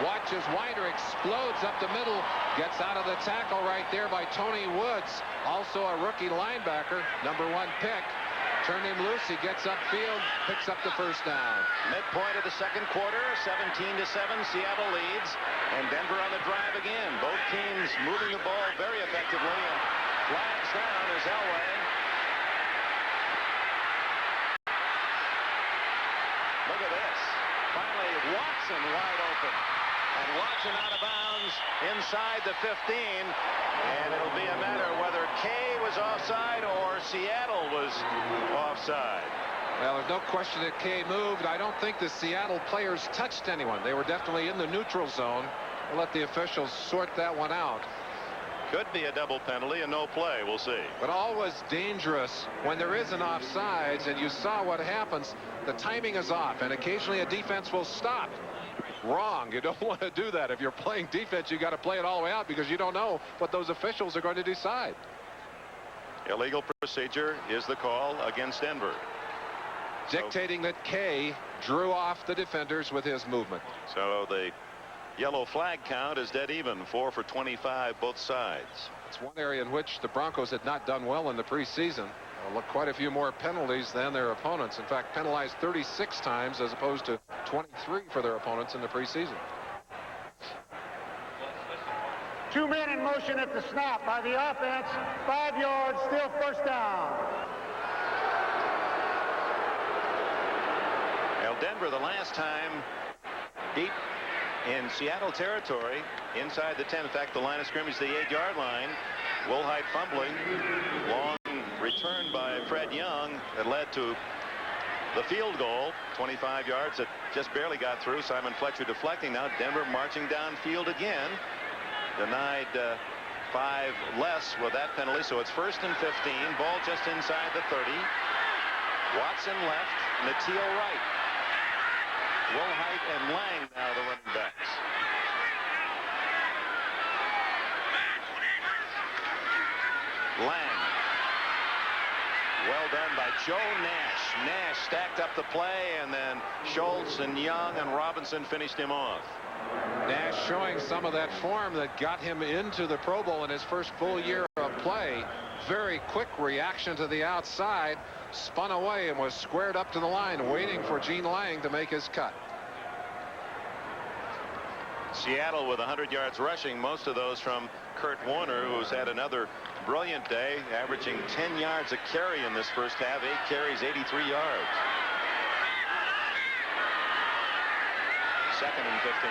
Watch as Winder explodes up the middle. Gets out of the tackle right there by Tony Woods. Also a rookie linebacker, number 1 pick. Turned him loose. He gets upfield, picks up the first down. Midpoint of the 2nd quarter, 17-7. Seattle leads, and Denver on the drive again. Both teams moving the ball very effectively, and flags down as Elway. Look at this. Finally, Watson wide open. And Watson out of bounds inside the 15. And it'll be a matter whether Kay was offside or Seattle was offside. Well, there's no question that Kay moved. I don't think the Seattle players touched anyone. They were definitely in the neutral zone. We'll let the officials sort that one out. Could be a double penalty and no play. We'll see. But always dangerous when there is an offsides, and you saw what happens. The timing is off, and occasionally a defense will stop. Wrong. You don't want to do that. If you're playing defense, you got to play it all the way out because you don't know what those officials are going to decide. Illegal procedure is the call against Denver. Dictating that Kay drew off the defenders with his movement. So the yellow flag count is dead even. 4 for 25 both sides. It's one area in which the Broncos had not done well in the preseason. Look, quite a few more penalties than their opponents. In fact, penalized 36 times as opposed to 23 for their opponents in the preseason. 2 men in motion at the snap by the offense. 5 yards, still first down. Well, Denver the last time deep in Seattle territory inside the 10. In fact, the line of scrimmage, the 8-yard line. Wilhite fumbling. Long return by Fred Young that led to the field goal. 25 yards that just barely got through. Simon Fletcher deflecting. Now Denver marching downfield again. Denied 5 less with that penalty. So it's 1st and 15. Ball just inside the 30. Watson left. Natil right. Wilhite and Lang now the running backs. Lang. Well done by Joe Nash. Nash stacked up the play, and then Schultz and Young and Robinson finished him off. Nash showing some of that form that got him into the Pro Bowl in his first full year of play. Very quick reaction to the outside. Spun away and was squared up to the line, waiting for Gene Lang to make his cut. Seattle with 100 yards rushing, most of those from Kurt Warner, who's had another brilliant day, averaging 10 yards a carry in this first half. 8 carries, 83 yards. 2nd and 15.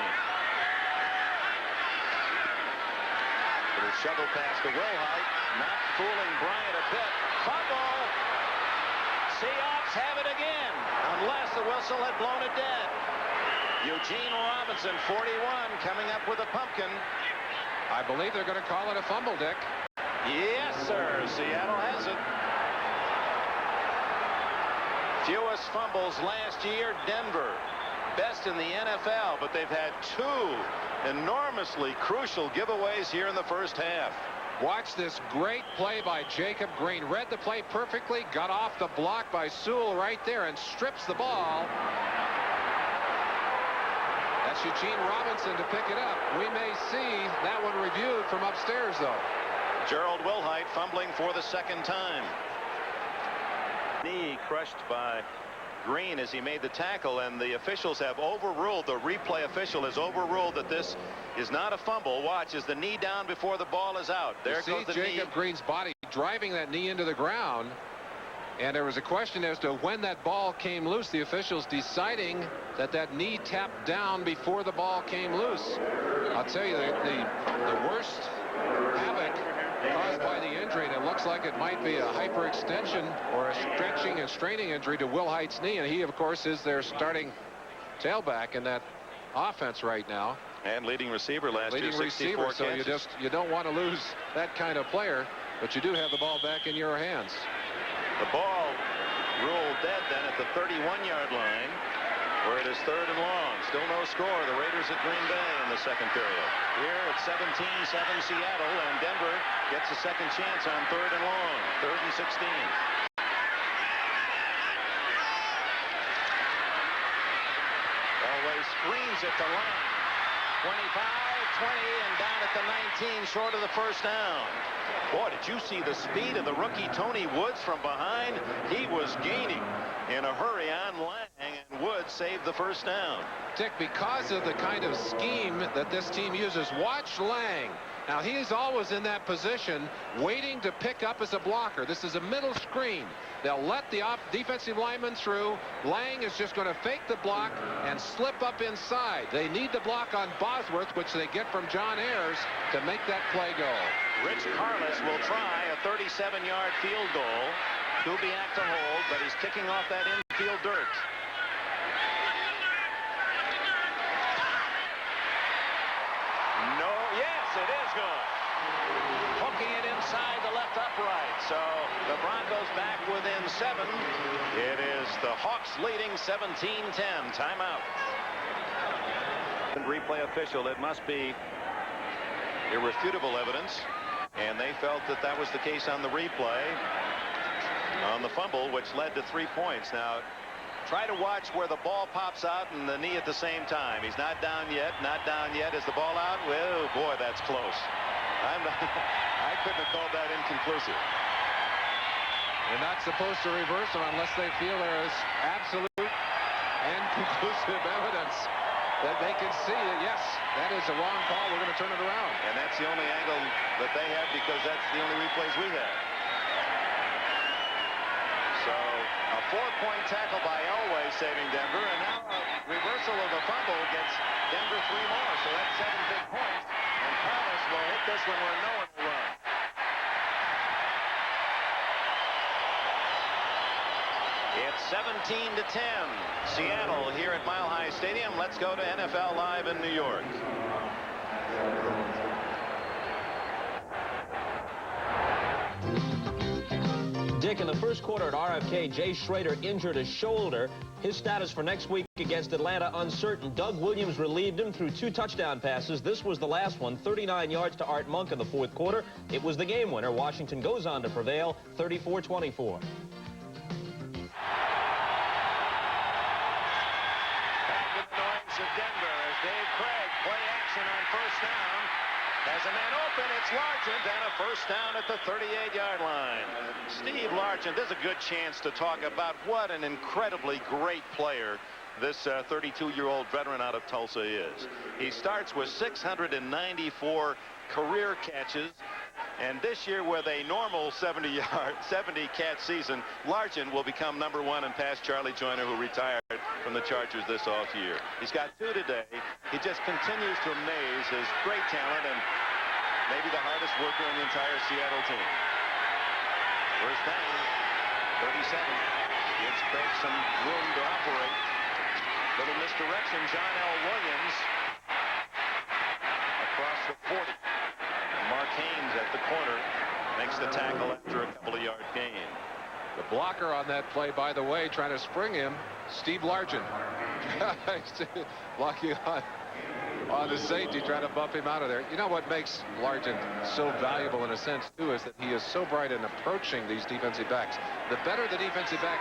Little shovel pass to Wilhite, not fooling Bryant a bit. Fumble. Seahawks have it again, unless the whistle had blown it dead. Eugene Robinson, 41, coming up with a pumpkin. I believe they're going to call it a fumble, Dick. Yes, sir. Seattle has it. Fewest fumbles last year, Denver. Best in the NFL, but they've had 2 enormously crucial giveaways here in the first half. Watch this great play by Jacob Green. Read the play perfectly, got off the block by Sewell right there and strips the ball. That's Eugene Robinson to pick it up. We may see that one reviewed from upstairs, though. Gerald Wilhite fumbling for the 2nd time. Knee crushed by Green as he made the tackle, and the officials have overruled, the replay official has overruled that this is not a fumble. Watch as the knee down before the ball is out. There goes the knee. Jacob Green's body driving that knee into the ground. And there was a question as to when that ball came loose. The officials deciding that that knee tapped down before the ball came loose. I'll tell you, the worst havoc caused by the injury, and it looks like it might be a hyperextension or a stretching and straining injury to Wilhite's knee, and he, of course, is their starting tailback in that offense right now. And leading receiver last year, 64 receiver, so catches. you don't want to lose that kind of player, but you do have the ball back in your hands. The ball ruled dead then at the 31-yard line, where it is 3rd and long. Still no score. The Raiders at Green Bay in the second period. Here at 17-7 Seattle, and Denver gets a second chance on 3rd and long. 3rd and 16. Elway screens at the line. 25, 20, and down at the 19, short of the first down. Boy, did you see the speed of the rookie Tony Woods from behind? He was gaining in a hurry on Lang, and Woods saved the first down. Dick, because of the kind of scheme that this team uses, watch Lang. Now, he's always in that position, waiting to pick up as a blocker. This is a middle screen. They'll let the defensive lineman through. Lang is just going to fake the block and slip up inside. They need the block on Bosworth, which they get from John Ayers, to make that play go. Rich Carlos will try a 37-yard field goal. Kubiak to hold, but he's kicking off that infield dirt. No, yes, it is good. Hooking it inside the left upright. So the Broncos back within 7. It is the Hawks leading 17-10. Timeout. Replay official, it must be irrefutable evidence, and they felt that that was the case on the replay on the fumble, which led to 3 points. Now try to watch where the ball pops out and the knee at the same time. He's not down yet. Is the ball out? Well, boy, that's close. I couldn't have called that inconclusive. They're not supposed to reverse them unless they feel there is absolute and conclusive evidence that they can see that, yes, that is a wrong call. We're going to turn it around. And that's the only angle that they have, because that's the only replays we have. So a 4-point tackle by Elway saving Denver, and now a reversal of the fumble gets Denver 3 more. So that's 7 big points, and Carlos will hit this one where no one will run. It's 17-10. Seattle here at Mile High Stadium. Let's go to NFL Live in New York. Dick, in the first quarter at RFK, Jay Schrader injured his shoulder. His status for next week against Atlanta uncertain. Doug Williams relieved him through 2 touchdown passes. This was the last one, 39 yards to Art Monk in the fourth quarter. It was the game winner. Washington goes on to prevail 34-24. Of Denver as Dave Craig play action on first down. Has a man open, it's Largent, and a first down at the 38-yard line. Steve Largent, there's a good chance to talk about what an incredibly great player this 32-year-old veteran out of Tulsa is. He starts with 694 career catches, and this year with a normal 70-catch season, Largent will become #1 and pass Charlie Joyner, who retired from the Chargers this off year. He's got 2 today. He just continues to amaze his great talent and maybe the hardest worker in the entire Seattle team. First down, 37. Gives Craig some room to operate. Little misdirection. John L. Williams across the 40. Mark Haynes at the corner makes the tackle after a couple of yard gain. The blocker on that play, by the way, trying to spring him, Steve Largent. Blocking on the safety, trying to bump him out of there. You know what makes Largent so valuable in a sense, too, is that he is so bright in approaching these defensive backs. The better the defensive back,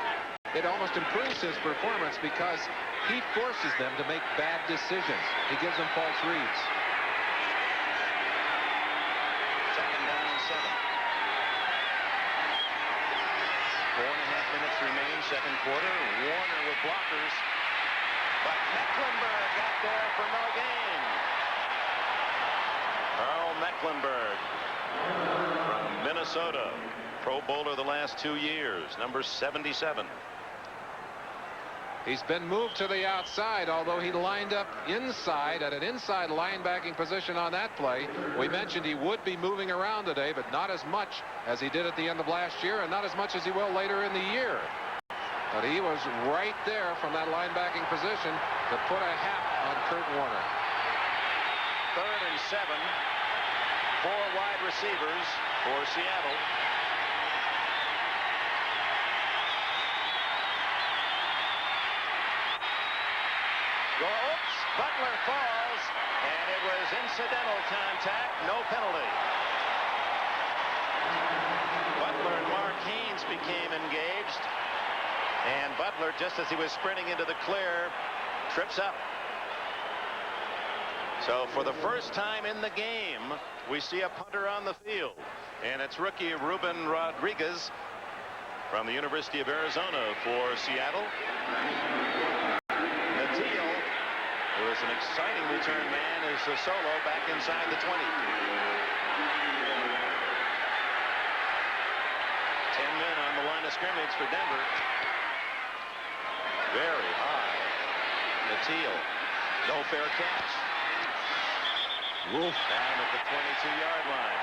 it almost improves his performance because he forces them to make bad decisions. He gives them false reads. Second down and 7. 4.5 minutes remain, second quarter. Warner with blockers, but Mecklenburg got there for no gain. Earl Mecklenburg from Minnesota, Pro Bowler the last 2 years, number 77. He's been moved to the outside, although he lined up inside at an inside linebacking position on that play. We mentioned he would be moving around today, but not as much as he did at the end of last year, and not as much as he will later in the year. But he was right there from that linebacking position to put a hat on Kurt Warner. 3rd and 7. 4 wide receivers for Seattle. Oops, Butler falls, and it was incidental contact, no penalty. Butler and Mark Haynes became engaged, and Butler, just as he was sprinting into the clear, trips up. So for the first time in the game, we see a punter on the field, and it's rookie Ruben Rodriguez from the University of Arizona for Seattle. Natil, who is an exciting return man, is a solo back inside the 20. 10 men on the line of scrimmage for Denver. Very high. Natil, no fair catch. Wolf down at the 22-yard line.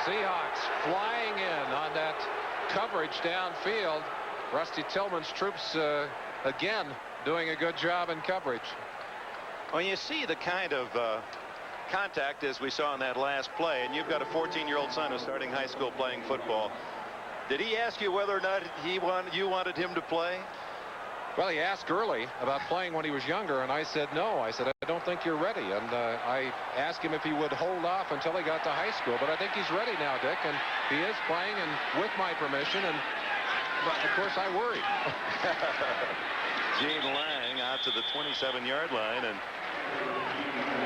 Seahawks flying in on that coverage downfield. Rusty Tillman's troops again doing a good job in coverage. Well, you see the kind of contact as we saw in that last play, and you've got a 14-year-old son who's starting high school playing football. Did he ask you whether or not you wanted him to play? Well, he asked early about playing when he was younger, and I said no. I said, I don't think you're ready. And I asked him if he would hold off until he got to high school. But I think he's ready now, Dick, and he is playing, and with my permission. And of course, I worry. Gene Lang out to the 27-yard line, and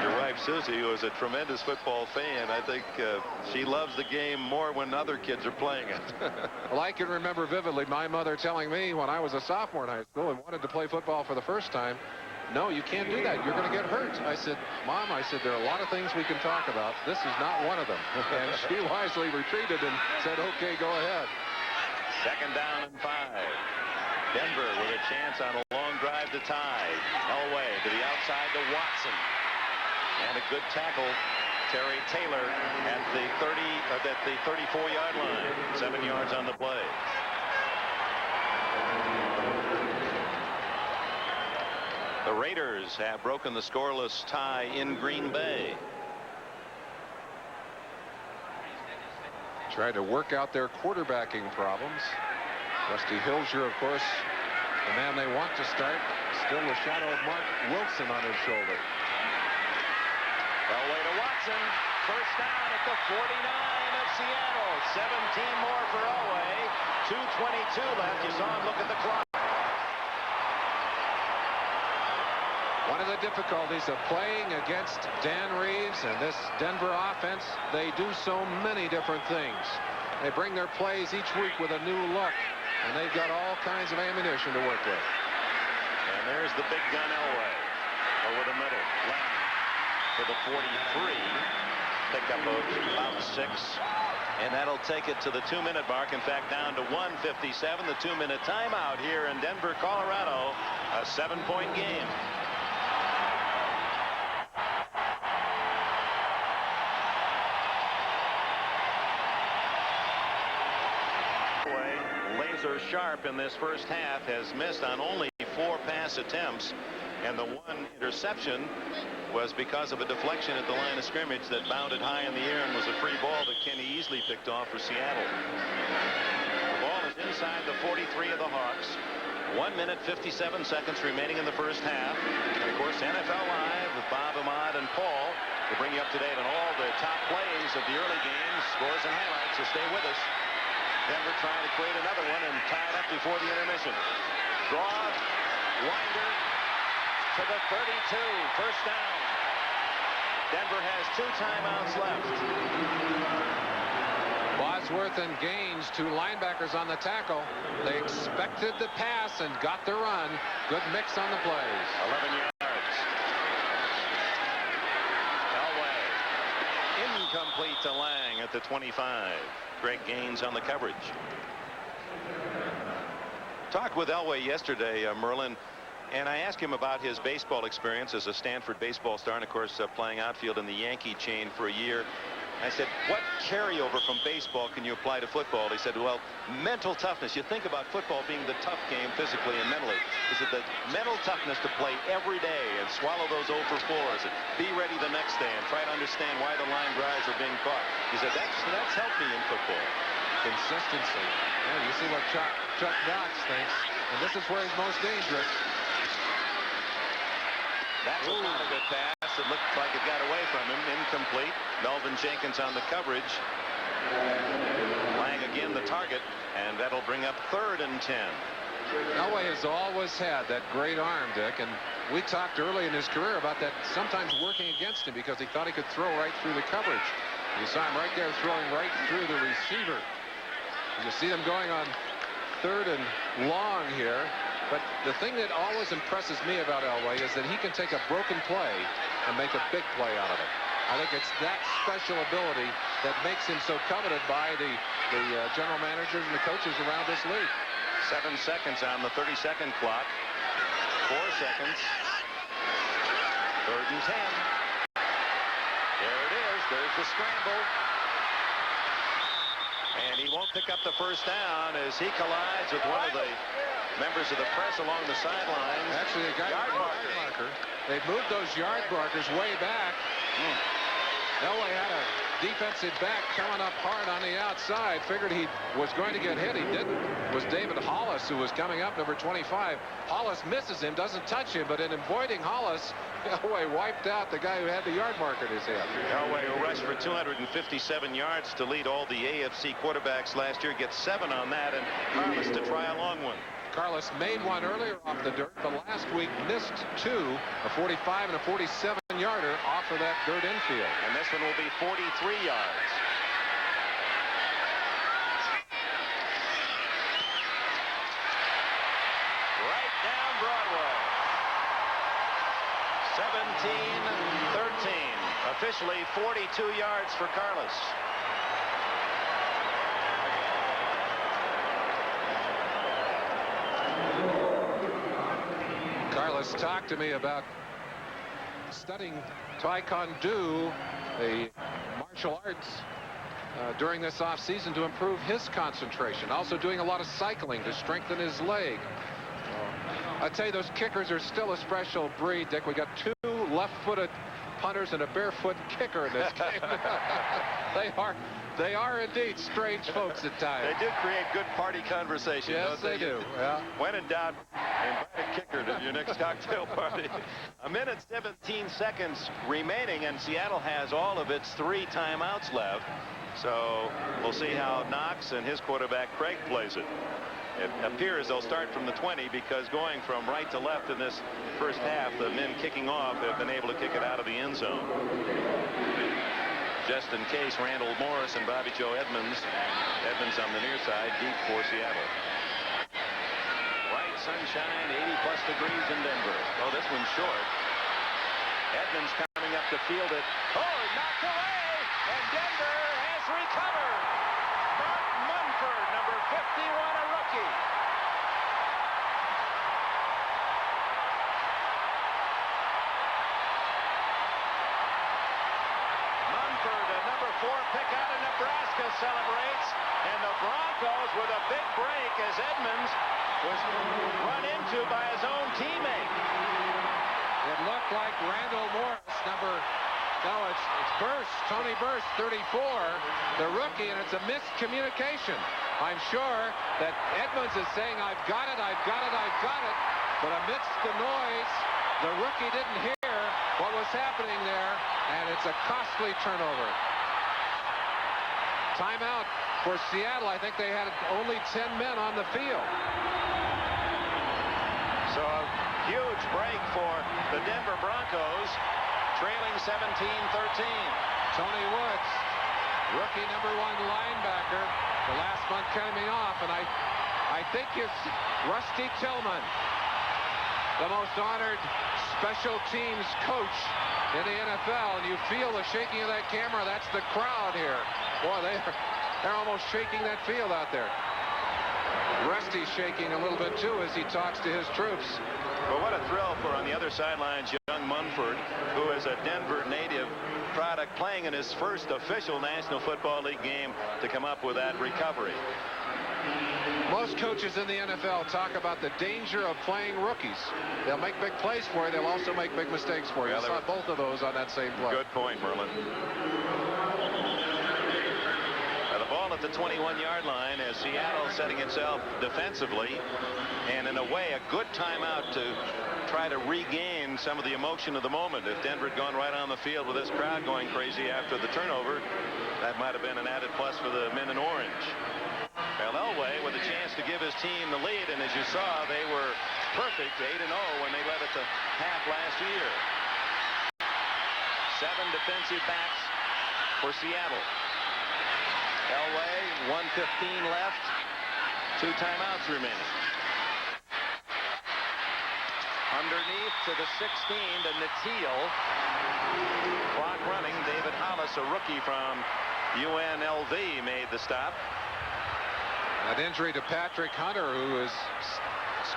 your wife Susie, who is a tremendous football fan, I think she loves the game more when other kids are playing it. Well, I can remember vividly my mother telling me when I was a sophomore in high school and wanted to play football for the first time, no, you can't do that. You're going to get hurt. I said, Mom, I said, there are a lot of things we can talk about. This is not one of them. And she wisely retreated and said, okay, go ahead. 2nd down and 5. Denver with a chance on a long drive to tie. Elway to the outside to Watson. And a good tackle, Terry Taylor at the 34-yard line. 7 yards on the play. The Raiders have broken the scoreless tie in Green Bay. Tried to work out their quarterbacking problems. Rusty Hilger, of course, the man they want to start. Still the shadow of Mark Wilson on his shoulder. Elway to Watson. First down at the 49 of Seattle. 17 more for Elway. 2:22 left. You saw him look at the clock. One of the difficulties of playing against Dan Reeves and this Denver offense, they do so many different things. They bring their plays each week with a new look, and they've got all kinds of ammunition to work with. And there's the big gun Elway over the middle. Lang for the 43. Pickup of about 6. And that'll take it to the 2-minute mark. In fact, down to 1:57. The 2-minute timeout here in Denver, Colorado. A 7-point game. Laser sharp in this first half, has missed on only 4 pass attempts, and the 1 interception was because of a deflection at the line of scrimmage that bounded high in the air and was a free ball that Kenny easily picked off for Seattle. The ball is inside the 43 of the Hawks. 1 minute 57 seconds remaining in the first half. And of course, NFL Live with Bob, Ahmad, and Paul to bring you up to date on all the top plays of the early games, scores and highlights. So stay with us. Denver trying to create another one and tie it up before the intermission. Draw, winder to the 32. First down. Denver has 2 timeouts left. Bosworth and Gaines, 2 linebackers on the tackle. They expected the pass and got the run. Good mix on the plays. 11 yards. Elway. Incomplete to Lang at the 25. Great gains on the coverage. Talked with Elway yesterday, Merlin, and I asked him about his baseball experience as a Stanford baseball star, and of course playing outfield in the Yankee chain for a year. I said, what carryover from baseball can you apply to football? He said, well, mental toughness. You think about football being the tough game physically and mentally. He said the mental toughness to play every day and swallow those 0 for 4s and be ready the next day and try to understand why the line drives are being caught. He said, that's helped me in football. Consistency. Yeah, you see what Chuck Knox thinks, and this is where he's most dangerous. That was not a good pass. It looked like it got away from him. Incomplete. Melvin Jenkins on the coverage. Lang again the target, and that'll bring up 3rd and 10. Elway has always had that great arm, Dick, and we talked early in his career about that sometimes working against him because he thought he could throw right through the coverage. You saw him right there throwing right through the receiver. You see them going on 3rd and long here. But the thing that always impresses me about Elway is that he can take a broken play and make a big play out of it. I think it's that special ability that makes him so coveted by the general managers and the coaches around this league. 7 seconds on the 30-second clock. 4 seconds. 3rd and 10. There it is. There's the scramble. And he won't pick up the first down as he collides with one of the members of the press along the sidelines. Actually, the guy yard marker. They moved those yard markers way back. Elway had a defensive back coming up hard on the outside. Figured he was going to get hit. He didn't. It was David Hollis who was coming up, number 25. Hollis misses him, doesn't touch him, but in avoiding Hollis, Elway wiped out the guy who had the yard marker in his head. Elway, who rushed for 257 yards to lead all the AFC quarterbacks last year, gets 7 on that, and Carlos to try a long one. Carlos made one earlier off the dirt, but last week missed 2, a 45 and a 47-yarder off of that dirt infield. And this one will be 43 yards. Right down Broadway. 17-13. Officially 42 yards for Carlos. Carlos talked to me about studying Taekwondo, a martial arts, during this offseason to improve his concentration. Also doing a lot of cycling to strengthen his leg. I tell you, those kickers are still a special breed, Dick. We got 2 left-footed punters and a barefoot kicker in this game. They are indeed strange folks at times. They do create good party conversation. Yes, they do. Yeah. When in doubt, invite a kicker to your next cocktail party. 1 minute 17 seconds remaining, and Seattle has all of its 3 timeouts left. So we'll see how Knox and his quarterback Craig plays it. It appears they'll start from the 20 because going from right to left in this first half, the men kicking off have been able to kick it out of the end zone. Just in case, Randall Morris and Bobby Joe Edmonds. Edmonds on the near side, deep for Seattle. Bright sunshine, 80-plus degrees in Denver. Oh, this one's short. Edmonds coming up to field it. Oh, knocked away, and Denver has recovered. Mark Munford, number 51, a rookie. Pick out of Nebraska celebrates, and the Broncos with a big break as Edmonds was run into by his own teammate. It looked like Randall Morris, it's Burst, Tony Burst, 34, the rookie, and it's a miscommunication. I'm sure that Edmonds is saying, I've got it, I've got it, I've got it, but amidst the noise, the rookie didn't hear what was happening there, and it's a costly turnover. Timeout for Seattle. I think they had only 10 men on the field. So a huge break for the Denver Broncos, trailing 17-13. Tony Woods, rookie number 1 linebacker, the last month coming off, and I think it's Rusty Tillman, the most honored special teams coach in the NFL, and you feel the shaking of that camera. That's the crowd here. Boy, they're almost shaking that field out there. Rusty's shaking a little bit too as he talks to his troops. But what a thrill for, on the other sidelines, young Munford, who is a Denver native, product playing in his first official National Football League game to come up with that recovery. Most coaches in the NFL talk about the danger of playing rookies. They'll make big plays for you. They'll also make big mistakes for you. Well, I saw both of those on that same play. Good point, Merlin. The ball at the 21-yard line as Seattle setting itself defensively, and in a way a good timeout to try to regain some of the emotion of the moment. If Denver had gone right on the field with this crowd going crazy after the turnover, that might have been an added plus for the men in orange. Well, Elway with a chance to give his team the lead, and as you saw, they were perfect 8-0 when they led at the half last year. 7 defensive backs for Seattle. Elway, 1:15 left, 2 timeouts remaining. Underneath to the 16 to Natil. Clock running. David Hollis, a rookie from UNLV, made the stop. That injury to Patrick Hunter, who is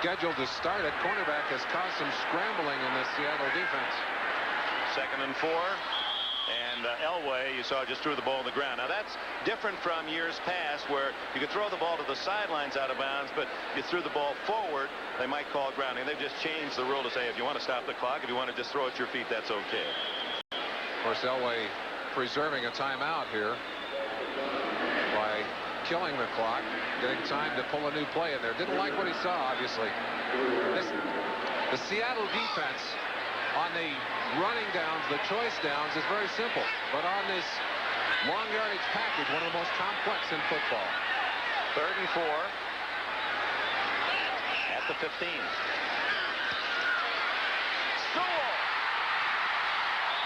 scheduled to start at cornerback, has caused some scrambling in the Seattle defense. 2nd and 4. And Elway, you saw, just threw the ball on the ground. Now that's different from years past where you could throw the ball to the sidelines out of bounds, but you threw the ball forward, they might call grounding. They've just changed the rule to say if you want to stop the clock, if you want to just throw at your feet, that's okay. Of course, Elway preserving a timeout here by killing the clock, getting time to pull a new play in there. Didn't like what he saw, obviously. The Seattle defense on the running downs, the choice downs, is very simple. But on this long yardage package, one of the most complex in football. 3rd and 4 at the 15. Sewell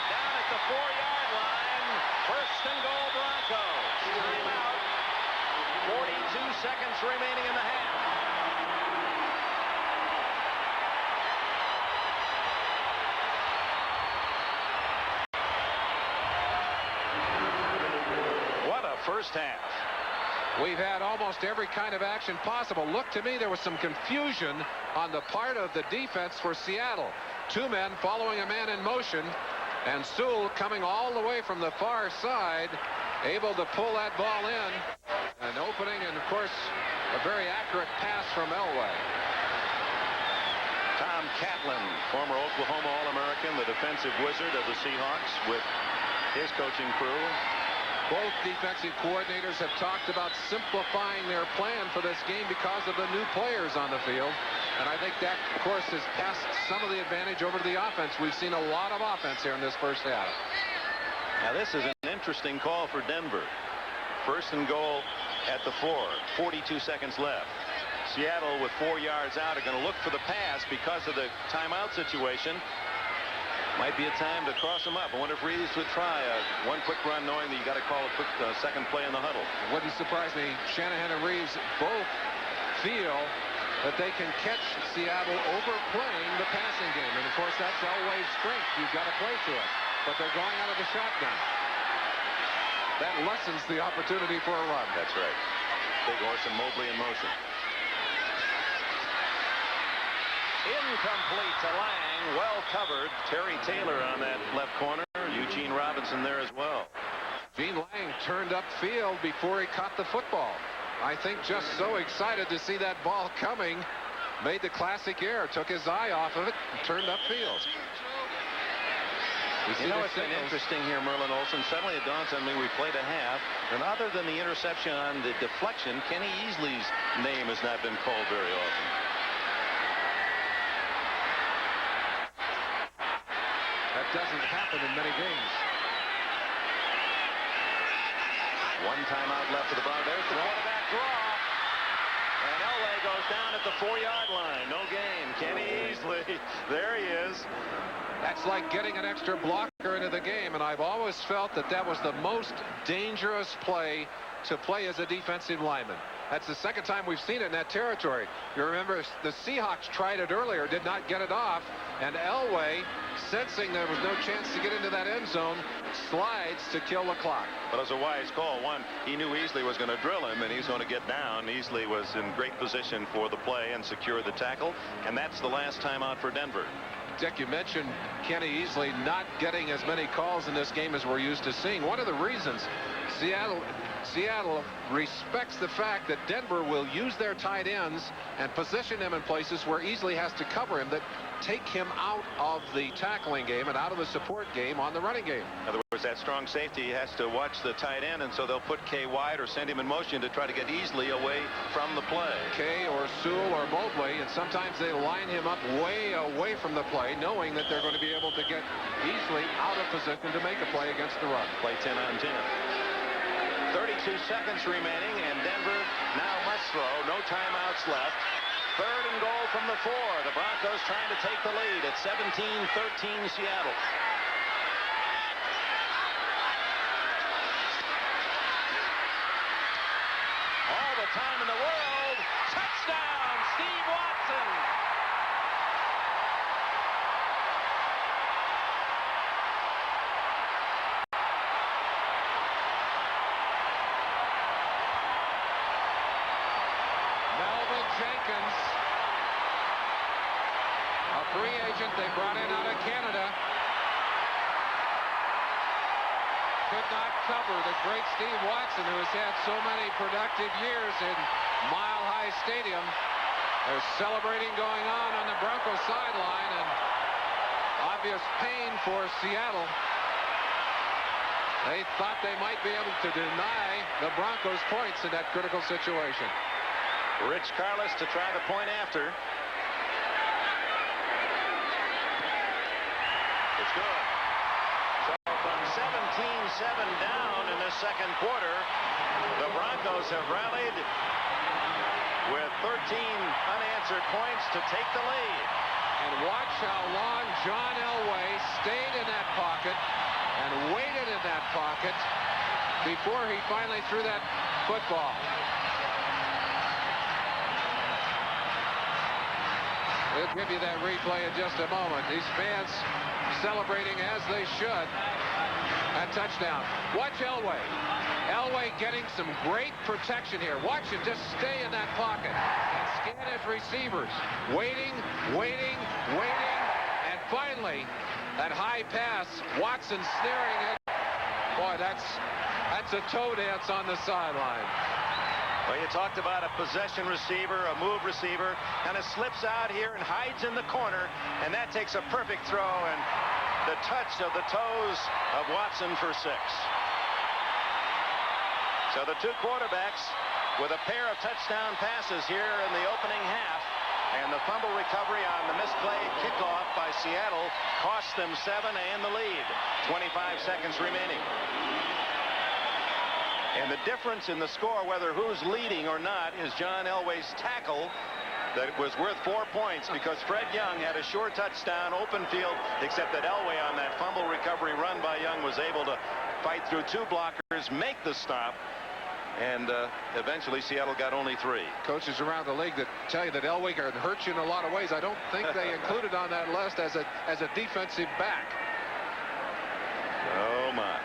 down at the 4-yard line. 1st and goal, Broncos. Timeout. 42 seconds remaining in the half. First half. We've had almost every kind of action possible. Look, to me, there was some confusion on the part of the defense for Seattle. 2 men following a man in motion, and Sewell coming all the way from the far side, able to pull that ball in. An opening, and of course, a very accurate pass from Elway. Tom Catlin, former Oklahoma All-American, the defensive wizard of the Seahawks with his coaching crew. Both defensive coordinators have talked about simplifying their plan for this game because of the new players on the field. And I think that, of course, has passed some of the advantage over to the offense. We've seen a lot of offense here in this first half. Now, this is an interesting call for Denver. 1st and goal at the 4. 42 seconds left. Seattle, with 4 yards out, are going to look for the pass because of the timeout situation. Might be a time to cross them up. I wonder if Reeves would try one quick run, knowing that you got to call a quick second play in the huddle. It wouldn't surprise me. Shanahan and Reeves both feel that they can catch Seattle overplaying the passing game. And, of course, that's Elway's strength. You've got to play to it. But they're going out of the shotgun. That lessens the opportunity for a run. That's right. Big Orson Mobley in motion. Incomplete to Lang. Well covered. Terry Taylor on that left corner. Eugene Robinson there as well. Gene Lang turned upfield before he caught the football. I think just so excited to see that ball coming, made the classic error, took his eye off of it, and turned upfield. You know, it's been interesting here, Merlin Olsen. Suddenly it dawns on me we played a half, and other than the interception on the deflection, Kenny Easley's name has not been called very often. That doesn't happen in many games. One timeout left for the Broncos. There's the quarterback draw. And Elway goes down at the 4-yard line. No gain. Kenny Easley. There he is. That's like getting an extra blocker into the game, and I've always felt that that was the most dangerous play to play as a defensive lineman. That's the second time we've seen it in that territory. You remember the Seahawks tried it earlier, did not get it off, and Elway, sensing there was no chance to get into that end zone, slides to kill the clock. But it was a wise call. One, he knew Easley was going to drill him, and he's going to get down. Easley was in great position for the play and secured the tackle, and that's the last timeout for Denver. Dick, you mentioned Kenny Easley not getting as many calls in this game as we're used to seeing. One of the reasons Seattle respects the fact that Denver will use their tight ends and position them in places where Easley has to cover him, that take him out of the tackling game and out of the support game on the running game. In other words, that strong safety has to watch the tight end, and so they'll put Kay wide or send him in motion to try to get Easley away from the play. Kay or Sewell or Mobley, and sometimes they line him up way away from the play, knowing that they're going to be able to get Easley out of position to make a play against the run. Play 10 on 10. 32 seconds remaining, and Denver now must throw. No timeouts left. 3rd and goal from the 4. The Broncos trying to take the lead at 17-13 Seattle. All the time in the world. Touchdown, Steve Watson. Jenkins, a free agent they brought in out of Canada, could not cover the great Steve Watson, who has had so many productive years in Mile High Stadium. There's celebrating going on the Broncos sideline, and obvious pain for Seattle. They thought they might be able to deny the Broncos points in that critical situation. Rich Carlos to try the point after. It's good. So from 17-7 down in the second quarter, the Broncos have rallied with 13 unanswered points to take the lead. And watch how long John Elway stayed in that pocket and waited in that pocket before he finally threw that football. We'll give you that replay in just a moment. These fans celebrating as they should. That touchdown. Watch Elway. Elway getting some great protection here. Watch him just stay in that pocket and scan his receivers. Waiting, waiting, waiting. And finally, that high pass. Watson snaring it. Boy, that's a toe dance on the sideline. Well, you talked about a possession receiver, a move receiver, kind of slips out here and hides in the corner, and that takes a perfect throw and the touch of the toes of Watson for 6. So the two quarterbacks with a pair of touchdown passes here in the opening half, and the fumble recovery on the misplayed kickoff by Seattle cost them 7 and the lead. 25 seconds remaining. And the difference in the score, whether who's leading or not, is John Elway's tackle that was worth 4 points, because Fred Young had a sure touchdown, open field, except that Elway on that fumble recovery run by Young was able to fight through 2 blockers, make the stop, and eventually Seattle got only 3. Coaches around the league that tell you that Elway can hurt you in a lot of ways. I don't think they included on that list as a defensive back. Oh, my.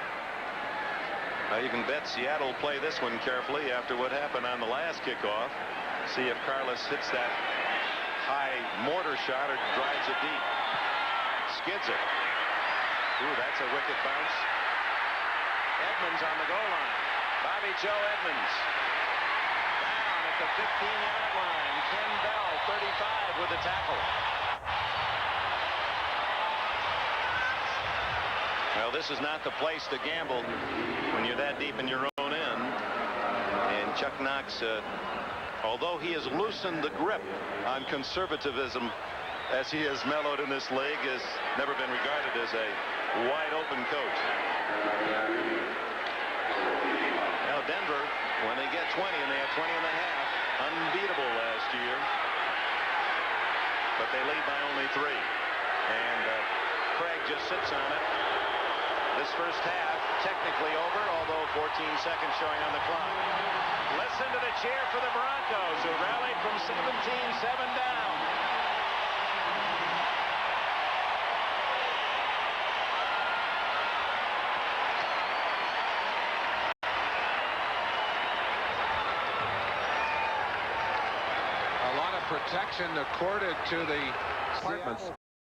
Now you can bet Seattle play this one carefully after what happened on the last kickoff. See if Carlos hits that high mortar shot or drives it deep. Skids it. Ooh, that's a wicked bounce. Edmonds on the goal line. Bobby Joe Edmonds. Down at the 15-yard line. Ken Bell, 35, with the tackle. Well, this is not the place to gamble when you're that deep in your own end. And Chuck Knox, although he has loosened the grip on conservatism as he has mellowed in this league, has never been regarded as a wide-open coach. Now, Denver, when they get 20, and they have 20 and a half, unbeatable last year. But they lead by only 3. And Craig just sits on it. This first half technically over, although 14 seconds showing on the clock. Listen to the cheer for the Broncos, who rallied from 17-7 down. A lot of protection accorded to the departments.